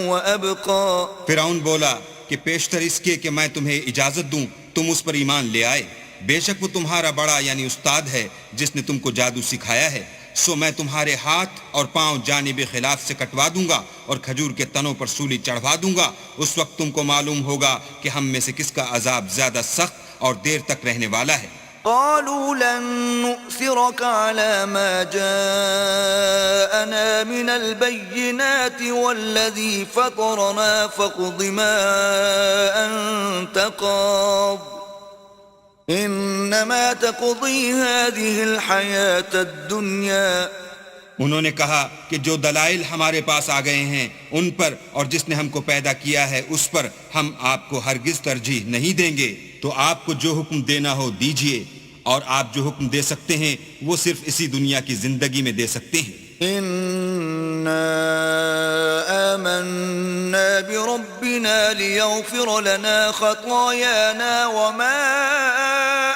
وأبقى۔ فرعون بولا کہ پیشتر اس کے کہ میں تمہیں اجازت دوں تم اس پر ایمان لے آئے، بے شک وہ تمہارا بڑا یعنی استاد ہے جس نے تم کو جادو سکھایا ہے، سو میں تمہارے ہاتھ اور پاؤں جانب خلاف سے کٹوا دوں گا اور کھجور کے تنوں پر سولی چڑھوا دوں گا۔ اس وقت تم کو معلوم ہوگا کہ ہم میں سے کس کا عذاب زیادہ سخت اور دیر تک رہنے والا ہے۔ قالوا لن نؤثرك على ما جاءنا من البينات والذي فطرنا فاقض ما أنت قاض إنما تقضي هذه الحياة الدنيا۔ انہوں نے کہا کہ جو دلائل ہمارے پاس آ گئے ہیں ان پر اور جس نے ہم کو پیدا کیا ہے اس پر ہم آپ کو ہرگز ترجیح نہیں دیں گے، تو آپ کو جو حکم دینا ہو دیجئے، اور آپ جو حکم دے سکتے ہیں وہ صرف اسی دنیا کی زندگی میں دے سکتے ہیں۔ إنا آمنا بربنا ليغفر لنا خطايانا وما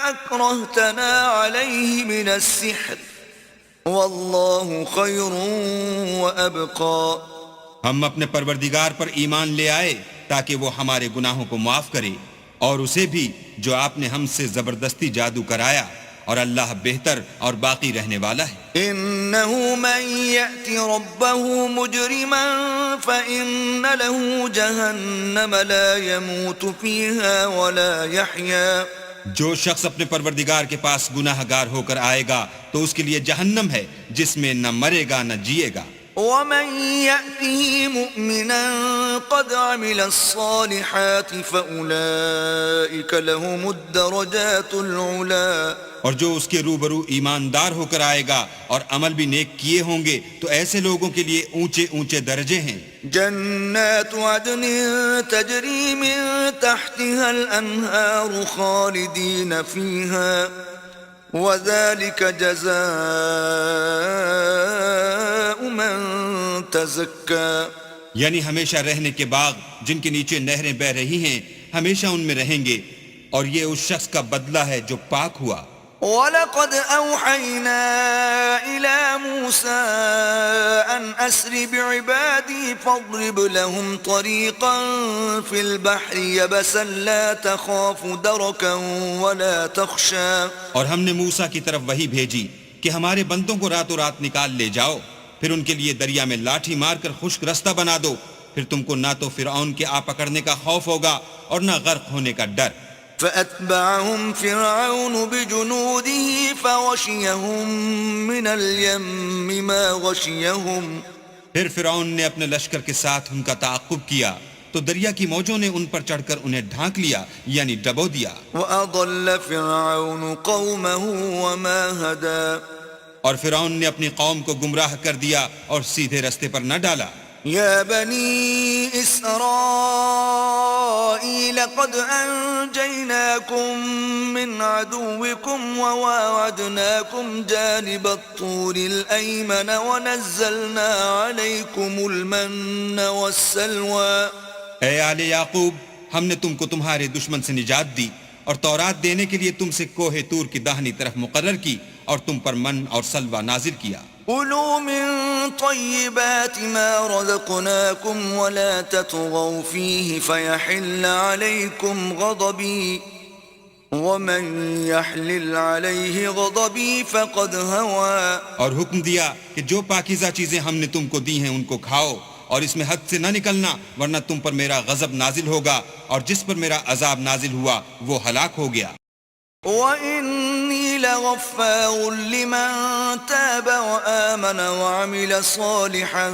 أكرهتنا عليه من السحر والله خير وأبقى۔ ہم اپنے پروردگار پر ایمان لے آئے تاکہ وہ ہمارے گناہوں کو معاف کرے، اور اسے بھی جو آپ نے ہم سے زبردستی جادو کرایا، اور اللہ بہتر اور باقی رہنے والا ہے۔ إنه من يأتي ربه مجرما فإن له جهنم لا يموت فيها ولا يحيا۔ جو شخص اپنے پروردگار کے پاس گناہ گار ہو کر آئے گا تو اس کے لیے جہنم ہے جس میں نہ مرے گا نہ جیے گا۔ ومن يأته مؤمنا قد عمل الصالحات فأولئك لهم الدرجات العلا اور جو اس کے روبرو ایماندار ہو کر آئے گا اور عمل بھی نیک کیے ہوں گے تو ایسے لوگوں کے لیے اونچے اونچے درجے ہیں. جنات عدن تجری من تحتها الانہار خالدین فیہا وذلك جزاء من تزکا. یعنی ہمیشہ رہنے کے باغ جن کے نیچے نہریں بہ رہی ہیں ہمیشہ ان میں رہیں گے اور یہ اس شخص کا بدلہ ہے جو پاک ہوا. وَلَقَدْ أَوْحَيْنَا إِلَى مُوسَىٰ أَنْ أَسْرِ بِعِبَادِي فَاضْرِبْ لَهُمْ طَرِيقًا فِي الْبَحْرِ يَبَسًا لَا تَخَافُ دَرَكًا وَلَا تَخْشَىٰ. اور ہم نے موسیٰ کی طرف وحی بھیجی کہ ہمارے بندوں کو راتوں رات نکال لے جاؤ، پھر ان کے لیے دریا میں لاٹھی مار کر خشک رستہ بنا دو، پھر تم کو نہ تو فرعون کے آ پکڑنے کا خوف ہوگا اور نہ غرق ہونے کا ڈر. فأتبعهم فرعون بجنوده فغشيهم من اليم ما غشيهم. پھر فرعون نے اپنے لشکر کے ساتھ ان کا تعاقب کیا تو دریا کی موجوں نے ان پر چڑھ کر انہیں ڈھانک لیا یعنی ڈبو دیا. وأضل فرعون قومه وما هدى. اور فرعون نے اپنی قوم کو گمراہ کر دیا اور سیدھے رستے پر نہ ڈالا. يا بني إسرائيل قد أنجيناكم من عدوكم وواعدناكم جانب الطور الأيمن ونزلنا عليكم المن والسلوى. اے آل یعقوب، ہم نے تم کو تمہارے دشمن سے نجات دی اور تورات دینے کے لیے تم سے کوہ طور کی داہنی طرف مقرر کی اور تم پر من اور سلوہ نازل کیا. كلوا من طيبات ما رزقناكم ولا تطغوا فيه فيحل عليكم غضبي ومن يحلل عليه غضبي فقد هوى. اور حکم دیا کہ جو پاکیزہ چیزیں ہم نے تم کو دی ہیں ان کو کھاؤ اور اس میں حد سے نہ نکلنا ورنہ تم پر میرا غضب نازل ہوگا اور جس پر میرا عذاب نازل ہوا وہ ہلاک ہو گیا. وَإِنِّي لَغَفَّارٌ لِمَن تَابَ وَآمَنَ وَعَمِلَ صَالِحًا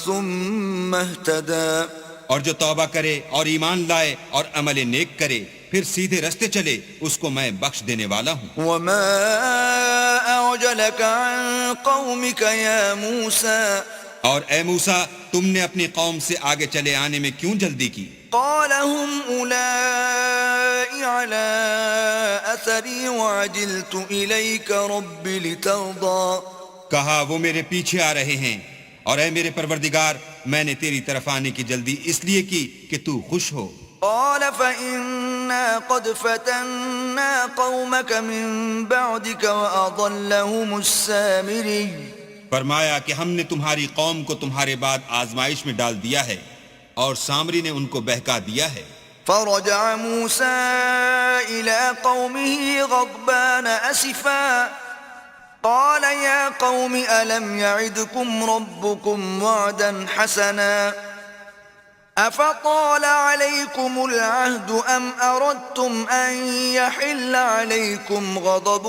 ثُمَّ اهْتَدَى. اور جو توبہ کرے اور ایمان لائے اور عمل نیک کرے پھر سیدھے رستے چلے اس کو میں بخش دینے والا ہوں. وَمَا أَعْجَلَكَ عَن قَوْمِكَ يَا مُوسَىٰ. اور اے موسیٰ، تم نے اپنی قوم سے آگے چلے آنے میں کیوں جلدی کی؟ قال هم أولئك على أثري وعجلت إليك رب لترضى. کہا وہ میرے پیچھے آ رہے ہیں اور اے میرے پروردگار میں نے تیری طرف آنے کی جلدی اس لیے کی کہ تو خوش ہو. قال فإنا قد فتنا قومك من بعدك وأضلهم السامري. فرمایا کہ ہم نے تمہاری قوم کو تمہارے بعد آزمائش میں ڈال دیا ہے اور سامری نے ان کو بہکا دیا ہے. فرجع موسى إلى قومه غضبان أسفا قال يا قوم ألم يعدكم ربكم وعدا حسنا أفطال عليكم العهد أم أردتم أن يحل عليكم غضب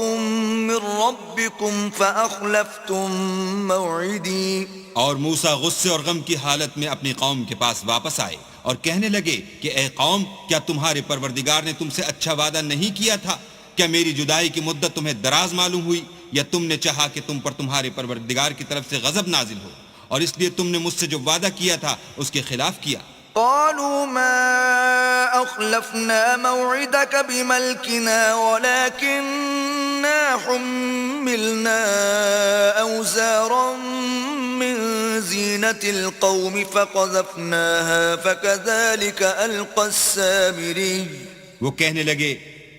من ربكم فأخلفتم موعدي. اور موسیٰ غصے اور غم کی حالت میں اپنی قوم کے پاس واپس آئے اور کہنے لگے کہ اے قوم، کیا تمہارے پروردگار نے تم سے اچھا وعدہ نہیں کیا تھا؟ کیا میری جدائی کی مدت تمہیں دراز معلوم ہوئی یا تم نے چاہا کہ تم پر تمہارے پروردگار کی طرف سے غضب نازل ہو اور اس لیے تم نے مجھ سے جو وعدہ کیا تھا اس کے خلاف کیا؟ قالوا ما أخلفنا موعدك بملكنا ولكننا حملنا أوزارا من زينة القوم فقذفناها فكذلك ألقى السامري. وہ کہنے لگے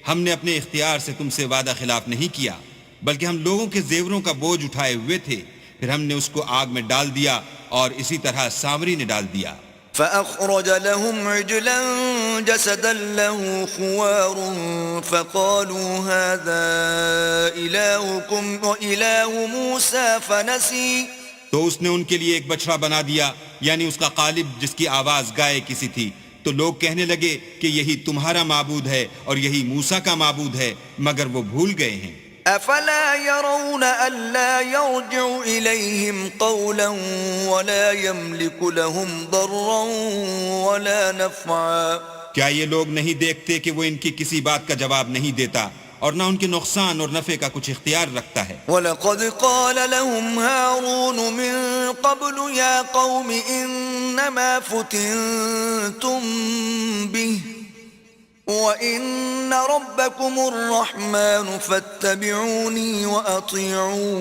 ہم نے اپنے اختیار سے تم سے وعدہ خلاف نہیں کیا بلکہ ہم لوگوں کے زیوروں کا بوجھ اٹھائے ہوئے تھے، پھر ہم نے اس کو آگ میں ڈال دیا اور اسی طرح سامری نے ڈال دیا. فأخرج لهم عجلا جسدا له خوار فقالوا هذا إلهكم وإله موسى فنسي. تو اس نے ان کے لیے ایک بچڑا بنا دیا یعنی اس کا قالب جس کی آواز گائے کسی تھی. تو لوگ کہنے لگے کہ یہی تمہارا معبود ہے اور یہی موسیٰ کا معبود ہے، مگر وہ بھول گئے ہیں. أفلا يرون ألا يرجع إليهم قولا ولا يملك لهم ضرا ولا نفعا؟ کیا یہ لوگ نہیں دیکھتے کہ وہ ان کی کسی بات کا جواب نہیں دیتا اور نہ ان کے نقصان اور نفع کا کچھ اختیار رکھتا ہے؟ وَلَقَدْ قَالَ لَهُمْ هَارُونُ مِن قَبْلُ يَا قَوْمِ إِنَّمَا فُتِنْتُمْ بِهِ وَإِنَّ رَبَّكُمُ الرَّحْمَنُ فَاتَّبِعُونِي وَأَطِيعُوا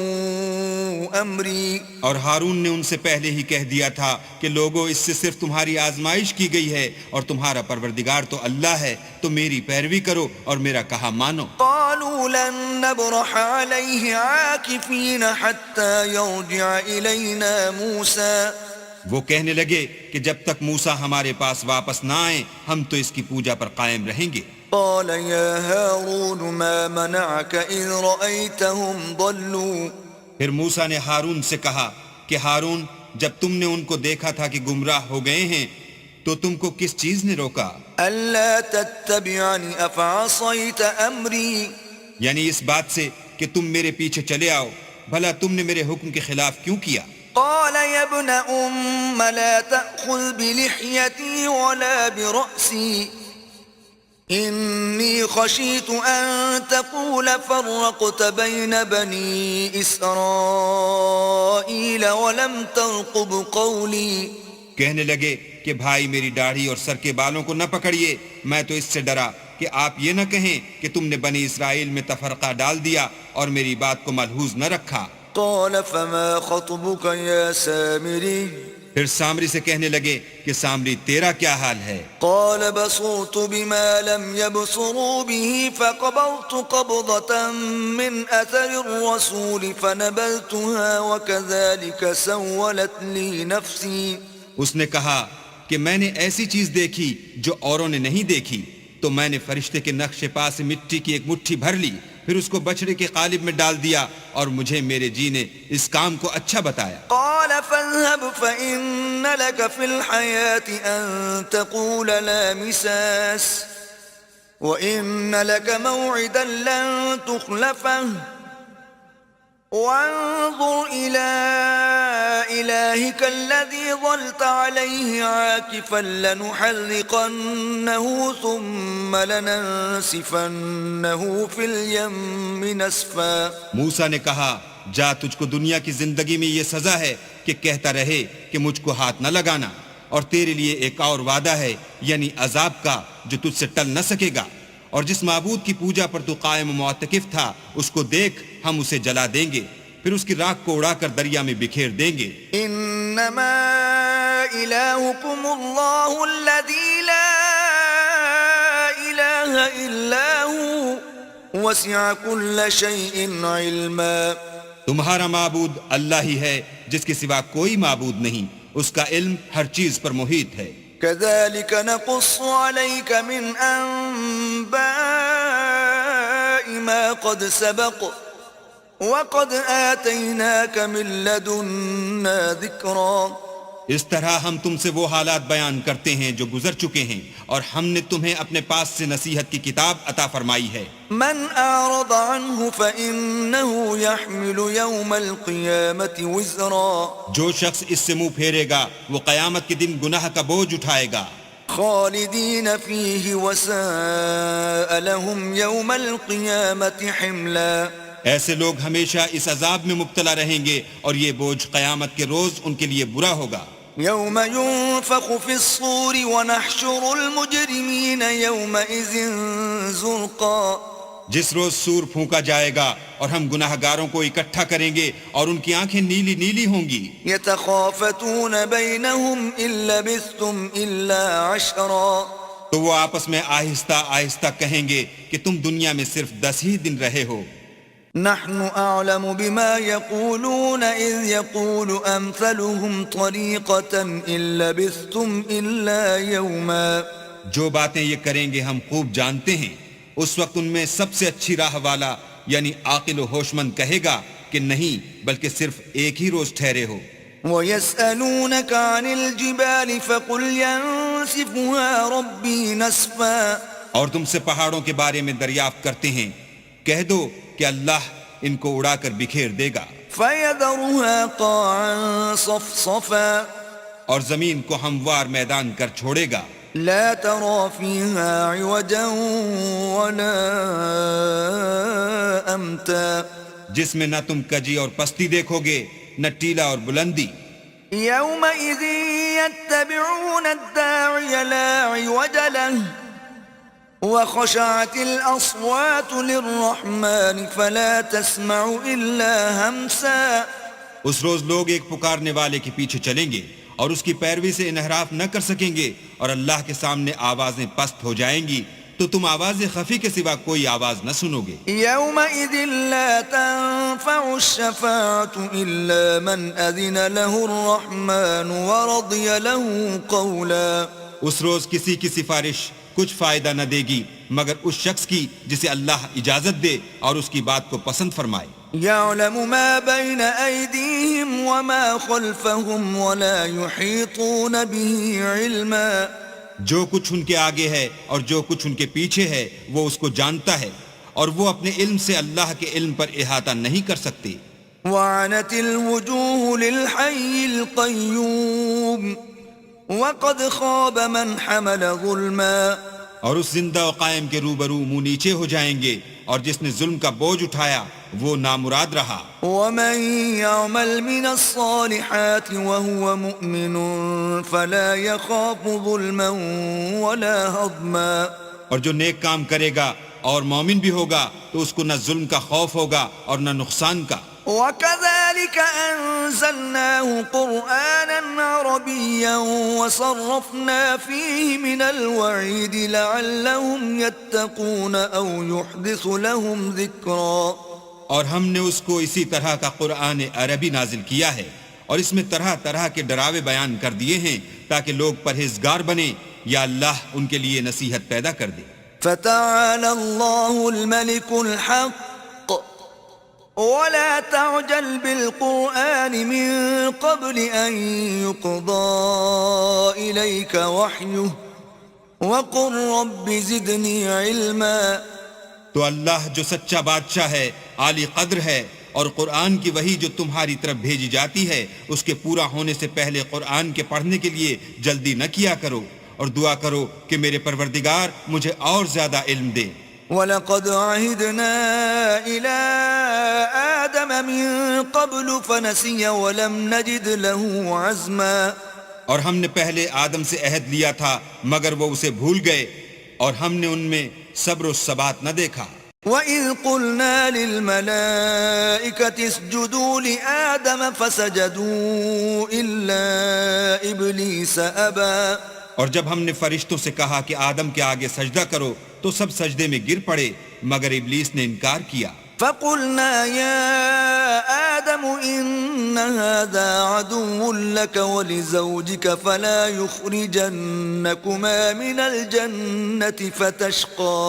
أَمْرِي۔ اور ہارون نے ان سے پہلے ہی کہہ دیا تھا کہ لوگو اس سے صرف تمہاری آزمائش کی گئی ہے اور تمہارا پروردگار تو اللہ ہے، تو میری پیروی کرو اور میرا کہا مانو۔ قالوا لن نبرح عليه عاكفين حتى يرجع إلينا موسى۔ وہ کہنے لگے کہ جب تک موسیٰ ہمارے پاس واپس نہ آئیں ہم تو اس کی پوجا پر قائم رہیں گے۔ قال يا هارون ما منعك إذ رأيتهم ضلوا۔ پھر موسیٰ نے ہارون سے کہا کہ ہارون، جب تم نے ان کو دیکھا تھا کہ گمراہ ہو گئے ہیں تو تم کو کس چیز نے روکا؟ ألا تتبعني أفعصيت أمري۔ یعنی اس بات سے کہ تم میرے پیچھے چلے آؤ، بھلا تم نے میرے حکم کے خلاف کیوں کیا؟ قال يا ابن أم لا تأخذ بلحيتي ولا برأسي إني خشيت أن تقول فرقت بين بني إسرائيل ولم ترقب قولي۔ کہنے لگے کہ بھائی میری داڑھی اور سر کے بالوں کو نہ پکڑیے، میں تو اس سے ڈرا کہ آپ یہ نہ کہیں کہ تم نے بنی اسرائیل میں تفرقہ ڈال دیا اور میری بات کو ملحوظ نہ رکھا۔ قال فما خطبك يا سامري؟ پھر سامری سے کہنے لگے کہ سامری تیرا کیا حال ہے؟ قال بصرت بما لم يبصروا به فقبضت قبضة من أثر الرسول فنبذتها وكذلك سولت لي نفسي۔ اس نے کہا کہ میں نے ایسی چیز دیکھی جو اوروں نے نہیں دیکھی، تو میں نے فرشتے کے نقش پا سے مٹی کی ایک مٹھی بھر لی، پھر اس کو بچڑے کے قالب میں ڈال دیا اور مجھے میرے جی نے اس کام کو اچھا بتایا۔ قال فاذهب فإن لك في الحياة أن تقول لا مساس وإن لك موعدا لن تخلفه وانظر إلى إلهك الذي ظلت عليه عاكفا لنحرقنه ثم لننسفنه في اليم نسفا۔ موسیٰ نے کہا جا، تجھ کو دنیا کی زندگی میں یہ سزا ہے کہ کہتا رہے کہ مجھ کو ہاتھ نہ لگانا، اور تیرے لیے ایک اور وعدہ ہے یعنی عذاب کا جو تجھ سے ٹل نہ سکے گا، اور جس معبود کی پوجا پر تو قائم و معتکف تھا اس کو دیکھ، ہم اسے جلا دیں گے، پھر اس کی راکھ کو اڑا کر دریا میں بکھیر دیں گے۔ انما الہکم اللہ الذی لا الہ الا ہوا وسع کل شیء علما۔ تمہارا معبود اللہ ہی ہے جس کے سوا کوئی معبود نہیں، اس کا علم ہر چیز پر محیط ہے۔ كذلك نقص عليك من أنباء ما قد سبق وقد آتيناك من لدنا ذكرا۔ اس طرح ہم تم سے وہ حالات بیان کرتے ہیں جو گزر چکے ہیں، اور ہم نے تمہیں اپنے پاس سے نصیحت کی کتاب عطا فرمائی ہے۔ من أعرض عنه فإنه يحمل يوم القيامة وزرا۔ جو شخص اس سے منہ پھیرے گا وہ قیامت کے دن گناہ کا بوجھ اٹھائے گا۔ خالدين فيه وساء لهم يوم القيامة حملا۔ ایسے لوگ ہمیشہ اس عذاب میں مبتلا رہیں گے اور یہ بوجھ قیامت کے روز ان کے لیے برا ہوگا۔ يوم ينفخ في الصور ونحشر المجرمين يومئذ زرقا۔ جس روز سور پھونکا جائے گا اور ہم گناہ گاروں کو اکٹھا کریں گے اور ان کی آنکھیں نیلی نیلی ہوں گی۔ يتخافتون بينهم إن لبثتم إلا عشرا۔ تو وہ آپس میں آہستہ آہستہ کہیں گے کہ تم دنیا میں صرف 10 ہی دن رہے ہو۔ نحن أعلم بما يقولون إذ يقول أمثلهم طريقة إن لبثتم إلا يوما۔ جو باتیں یہ کریں گے ہم خوب جانتے ہیں، اس وقت ان میں سب سے اچھی راہ والا یعنی عاقل و ہوش مند کہے گا کہ نہیں بلکہ صرف ایک ہی روز ٹھہرے ہو۔ وَيَسْأَلُونَكَ عَنِ الْجِبَالِ فَقُلْ يَنسِفُهَا رَبِّي نَسْفًا۔ اور تم سے پہاڑوں کے بارے میں دریافت کرتے ہیں، کہہ دو کہ اللہ ان کو اڑا کر بکھیر دے گا فيذرها قاعا صفصفا اور زمین کو ہموار میدان کر چھوڑے گا، لا ترى فيها عوجا ولا أمتا جس میں نہ تم کجی اور پستی دیکھو گے نہ ٹیلا اور بلندی۔ يومئذ يتبعون الداعي لا عوج له وخشعت الأصوات للرحمن فلا تسمع إلا همسا۔ اس روز لوگ ایک پکارنے والے کے پیچھے چلیں گے اور اس کی پیروی سے انحراف نہ کر سکیں گے، اور اللہ کے سامنے آوازیں پست ہو جائیں گی تو تم آواز خفی کے سوا کوئی آواز نہ سنو گے۔ يومئذ لا تنفع الشفاعة إلا من أذن له الرحمن ورضي له قولا۔ اس روز کسی کی سفارش کچھ فائدہ نہ دے گی مگر اس شخص کی جسے اللہ اجازت دے اور اس کی بات کو پسند فرمائے۔ يعلم ما بين أيديهم وما خلفهم ولا يحيطون به علما۔ جو کچھ ان کے آگے ہے اور جو کچھ ان کے پیچھے ہے وہ اس کو جانتا ہے، اور وہ اپنے علم سے اللہ کے علم پر احاطہ نہیں کر سکتے۔ وعنت الوجوه للحي القيوم وقد خاب من حمل ظلما۔ اور اس زندہ و قائم کے روبرو منہ نیچے ہو جائیں گے، اور جس نے ظلم کا بوجھ اٹھایا وہ نامراد رہا۔ ومن يعمل من الصالحات وهو مؤمن فلا يخاف ظلما ولا هضما۔ اور جو نیک کام کرے گا اور مومن بھی ہوگا تو اس کو نہ ظلم کا خوف ہوگا اور نہ نقصان کا۔ وكذلك أنزلناه قرآنا عربيا وصرفنا فيه من الوعيد لعلهم يتقون أو يحدث لهم ذكرا۔ اور ہم نے اس کو اسی طرح کا قرآن عربی نازل کیا ہے، اور اس میں طرح طرح کے ڈراوے بیان کر دیے ہیں تاکہ لوگ پرہیزگار بنیں یا اللہ ان کے لیے نصیحت پیدا کر دے۔ فتعالى الله الملك الحق ولا تعجل بالقرآن من قبل أن يقضى إليك وحيه وقل رب زدني علما۔ تو اللہ جو سچا بادشاہ ہے، عالی قدر ہے، اور قرآن کی وحی جو تمہاری طرف بھیجی جاتی ہے اس کے پورا ہونے سے پہلے قرآن کے پڑھنے کے لیے جلدی نہ کیا کرو، اور دعا کرو کہ میرے پروردگار مجھے اور زیادہ علم دے۔ وَلَقَدْ عَهِدْنَا إِلَىٰ آدَمَ مِن قَبْلُ فَنَسِيَ وَلَمْ نَجِدْ لَهُ عَزْمًا۔ اور ہم نے پہلے آدم سے عہد لیا تھا مگر وہ اسے بھول گئے، اور ہم نے ان میں صبر و ثبات نہ دیکھا۔ وَإِذْ قُلْنَا لِلْمَلَائِكَةِ اسْجُدُوا لِآدَمَ فَسَجَدُوا إِلَّا إِبْلِيسَ أَبَىٰ۔ اور جب ہم نے فرشتوں سے کہا کہ آدم کے آگے سجدہ کرو تو سب سجدے میں گر پڑے مگر ابلیس نے انکار کیا۔ فَقُلْنَا يَا آدَمُ إِنَّ هَذَا عَدُوٌّ لَكَ وَلِزَوْجِكَ فَلَا يُخْرِجَنَّكُمَا مِنَ الْجَنَّةِ فَتَشْقَىٰ۔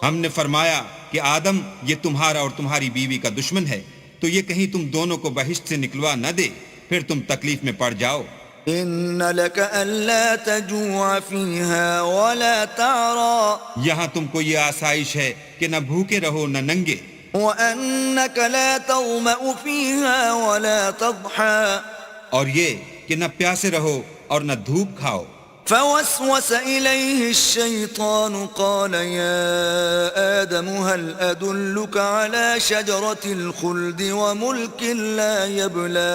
ہم نے فرمایا کہ آدم یہ تمہارا اور تمہاری بیوی کا دشمن ہے، تو یہ کہیں تم دونوں کو بہشت سے نکلوا نہ دے، پھر تم تکلیف میں پڑ جاؤ۔ إِنَّ لَكَ أَلَّا تَجُوعَ فِيهَا وَلَا تَعْرَىٰ۔ یہاں تم کو یہ آسائش ہے کہ نہ بھوکے رہو نہ ننگے، وَأَنَّكَ لَا تَظْمَأُ فِيهَا وَلَا تَضْحَىٰ۔ اور یہ کہ نہ پیاسے رہو اور نہ دھوپ کھاؤ۔ فوسوس إليه الشيطان قال يا آدم هل أدلك على شجرة الخلد وملك لا يبلى۔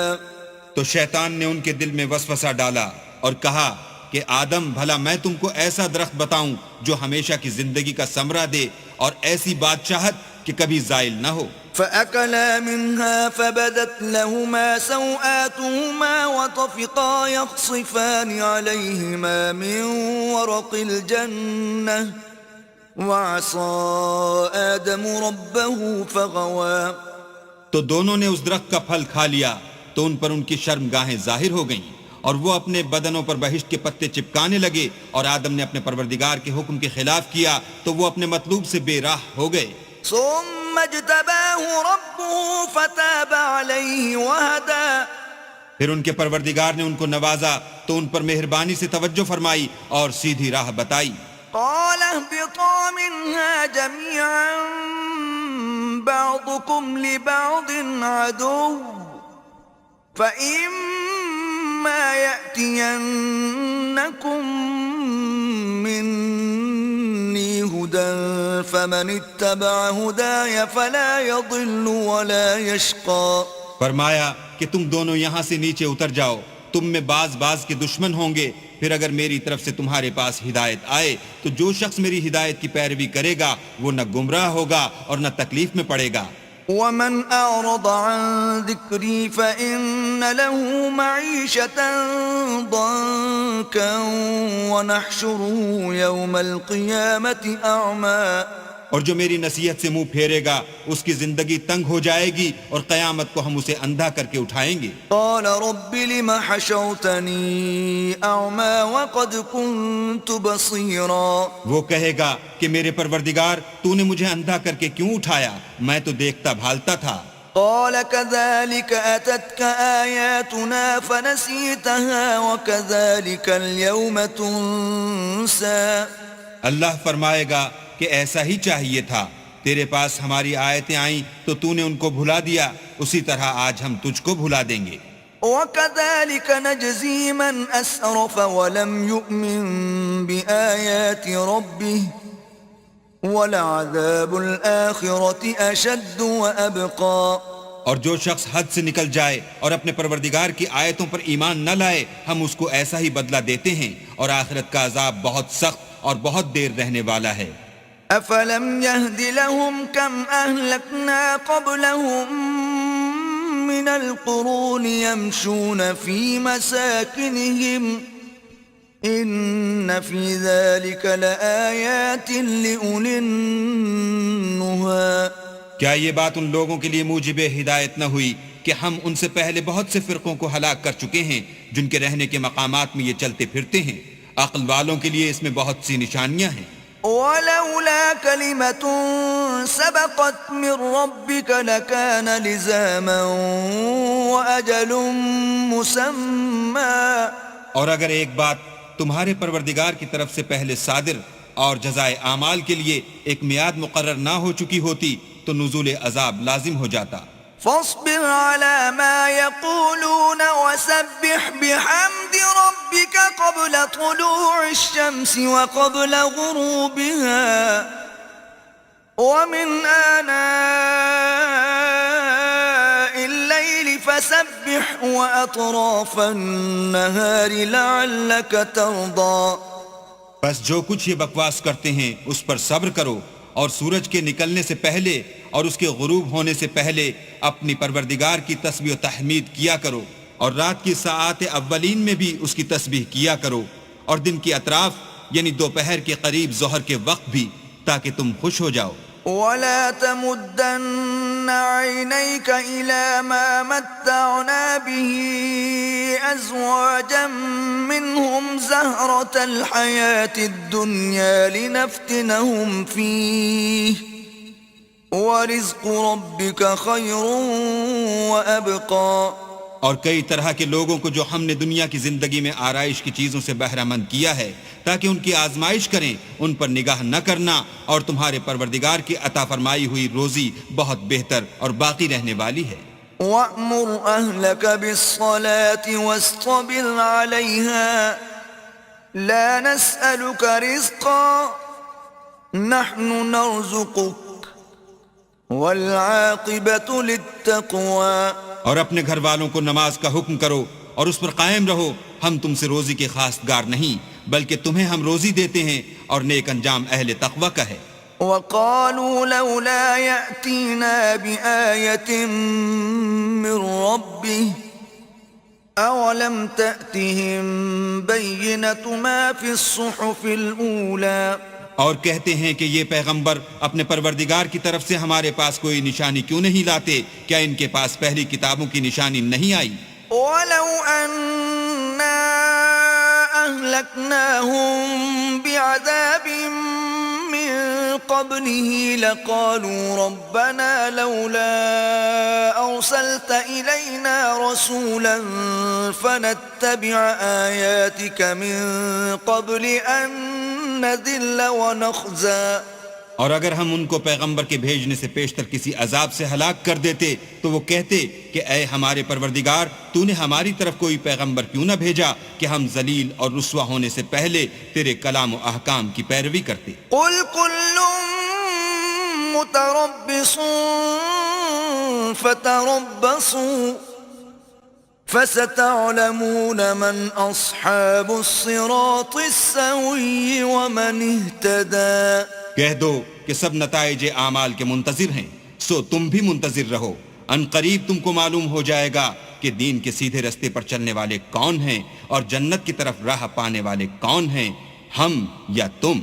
تو شیطان نے ان کے دل میں وسوسہ ڈالا اور کہا کہ آدم بھلا میں تم کو ایسا درخت بتاؤں جو ہمیشہ کی زندگی کا ثمرہ دے اور ایسی بادشاہت کہ کبھی زائل نہ ہو۔ فأكلا منها فبدت لهما سوآتهما وطفقا يخصفان عليهما من ورق الجنة وعصى آدم ربه فغوى۔ تو دونوں نے اس درخت کا پھل کھا لیا تو ان پر ان کی شرمگاہیں ظاہر ہو گئیں اور وہ اپنے بدنوں پر بہشت کے پتے چپکانے لگے، اور آدم نے اپنے پروردگار کے حکم کے خلاف کیا تو وہ اپنے مطلوب سے بے راہ ہو گئے۔ ثم اجتباه ربه فتاب عليه وهدى۔ پھر ان کے پروردگار نے ان کو نوازا تو ان پر مہربانی سے توجہ فرمائی اور سیدھی راہ بتائی۔ قال اهبطا منها جميعا بعضكم لبعض عدو فإما يأتينكم مني هدى فمن اتبع هداي فلا يضل ولا يشقى. فرمایا کہ تم دونوں یہاں سے نیچے اتر جاؤ، تم میں بعض کے دشمن ہوں گے، پھر اگر میری طرف سے تمہارے پاس ہدایت آئے تو جو شخص میری ہدایت کی پیروی کرے گا وہ نہ گمراہ ہوگا اور نہ تکلیف میں پڑے گا. ومن أعرض عن ذكري فإن له معيشة ضنكا ونحشره يوم القيامة أعمى. اور جو میری نصیحت سے منہ پھیرے گا اس کی زندگی تنگ ہو جائے گی اور قیامت کو ہم اسے اندھا کر کے اٹھائیں گے. قال رب لم حشوتني أعمى وقد كنت بصيرا. وہ کہے گا کہ میرے پروردگار تو نے مجھے اندھا کر کے کیوں اٹھایا، میں تو دیکھتا بھالتا تھا. قال كذلك أتتك آياتنا فنسيتها وكذلك اليوم تنسى. اللہ فرمائے گا کہ ایسا ہی چاہیے تھا، تیرے پاس ہماری آیتیں آئیں تو تو نے ان کو بھلا دیا، اسی طرح آج ہم تجھ کو بھلا دیں گے. وَكَذَلِكَ نَجْزِي مَنْ أَسْرَفَ وَلَمْ يُؤْمِنْ بِآيَاتِ رَبِّهِ وَلَعَذَابُ الْآخِرَةِ أَشَدُّ وَأَبْقَى. اور جو شخص حد سے نکل جائے اور اپنے پروردگار کی آیتوں پر ایمان نہ لائے ہم اس کو ایسا ہی بدلہ دیتے ہیں، اور آخرت کا عذاب بہت سخت اور بہت دیر رہنے والا ہے. أَفَلَمْ يَهْدِ لَهُمْ كَمْ أَهْلَكْنَا قَبْلَهُمْ مِنَ الْقُرُونِ يَمْشُونَ فِي مَسَاكِنِهِمْ إِنَّ فِي ذَلِكَ لَآيَاتٍ لِأُولِي النُّهَى. کیا یہ بات ان لوگوں کے لیے موجب ہدایت نہ ہوئی کہ ہم ان سے پہلے بہت سے فرقوں کو ہلاک کر چکے ہیں جن کے رہنے کے مقامات میں یہ چلتے پھرتے ہیں؟ عقل والوں کے لیے اس میں بہت سی نشانیاں ہیں. وَلَوْلَا كَلِمَةٌ سَبَقَتْ مِنْ رَبِّكَ لَكَانَ لِزَامًا وَأَجَلٌ مُّسَمًّى. اور اگر ایک بات تمہارے پروردگار کی طرف سے پہلے صادر اور جزائے اعمال کے لیے ایک میعاد مقرر نہ ہو چکی ہوتی تو نزول عذاب لازم ہو جاتا. فاصبر على ما يقولون وسبح بحمد ربك قبل طلوع الشمس وقبل غروبها ومن آناء الليل فسبح وأطراف النهار لعلك ترضى. بس جو کچھ یہ بکواس کرتے ہیں اس پر صبر کرو، اور سورج کے نکلنے سے پہلے اور اس کے غروب ہونے سے پہلے اپنی پروردگار کی تسبیح و تحمید کیا کرو، اور رات کی ساعات اولین میں بھی اس کی تسبیح کیا کرو، اور دن کی اطراف یعنی دوپہر کے قریب ظہر کے وقت بھی، تاکہ تم خوش ہو جاؤ. ولا تمدن عينيك إلى ما متعنا به أزواجا منهم زهرة الحياة الدنيا لنفتنهم فيه ورزق ربك خير وأبقى. اور کئی طرح کے لوگوں کو جو ہم نے دنیا کی زندگی میں آرائش کی چیزوں سے بہرہ مند کیا ہے تاکہ ان کی آزمائش کریں، ان پر نگاہ نہ کرنا، اور تمہارے پروردگار کی عطا فرمائی ہوئی روزی بہت بہتر اور باقی رہنے والی ہے. وَأْمُرْ أَهْلَكَ بِالصَّلَاةِ وَاصْطَبِرْ عَلَيْهَا لَا نَسْأَلُكَ رِزْقًا نَحْنُ نَرْزُقُكَ وَالْعَاقِبَةُ لِلتَّقْوَى. اور اپنے گھر والوں کو نماز کا حکم کرو اور اس پر قائم رہو، ہم تم سے روزی کے خواستگار نہیں بلکہ تمہیں ہم روزی دیتے ہیں، اور نیک انجام اہل تقوی کا ہے. وَقَالُوا لَوْلَا يَأْتِينَا بِآيَةٍ مِّن رَّبِّهِ أَوَلَمْ تَأْتِهِم بَيِّنَةُ مَا فِي الصُّحُفِ الْأُولَى. اور کہتے ہیں کہ یہ پیغمبر اپنے پروردگار کی طرف سے ہمارے پاس کوئی نشانی کیوں نہیں لاتے؟ کیا ان کے پاس پہلی کتابوں کی نشانی نہیں آئی؟ وَلَوْ أَنَّا أَهْلَكْنَاهُم بِعَذَابٍ مِّن قَبْلِهِ لَقَالُوا رَبَّنَا لَوْلَا أَرْسَلْتَ إِلَيْنَا رَسُولًا فَنَتَّبِعَ آيَاتِكَ مِن قَبْلِ أَن نَّذِلَّ وَنَخْزَىٰ. اور اگر ہم ان کو پیغمبر کے بھیجنے سے پیشتر کسی عذاب سے ہلاک کر دیتے تو وہ کہتے کہ اے ہمارے پروردگار تو نے ہماری طرف کوئی پیغمبر کیوں نہ بھیجا کہ ہم ذلیل اور رسوا ہونے سے پہلے تیرے کلام و احکام کی پیروی کرتے۔ قل كل متربص فتربصوا فستعلمون من أصحاب الصراط السوي ومن اهتدى۔ کہہ دو کہ سب نتائج اعمال کے منتظر ہیں، سو تم بھی منتظر رہو، ان قریب تم کو معلوم ہو جائے گا کہ دین کے سیدھے رستے پر چلنے والے کون ہیں اور جنت کی طرف راہ پانے والے کون ہیں، ہم یا تم۔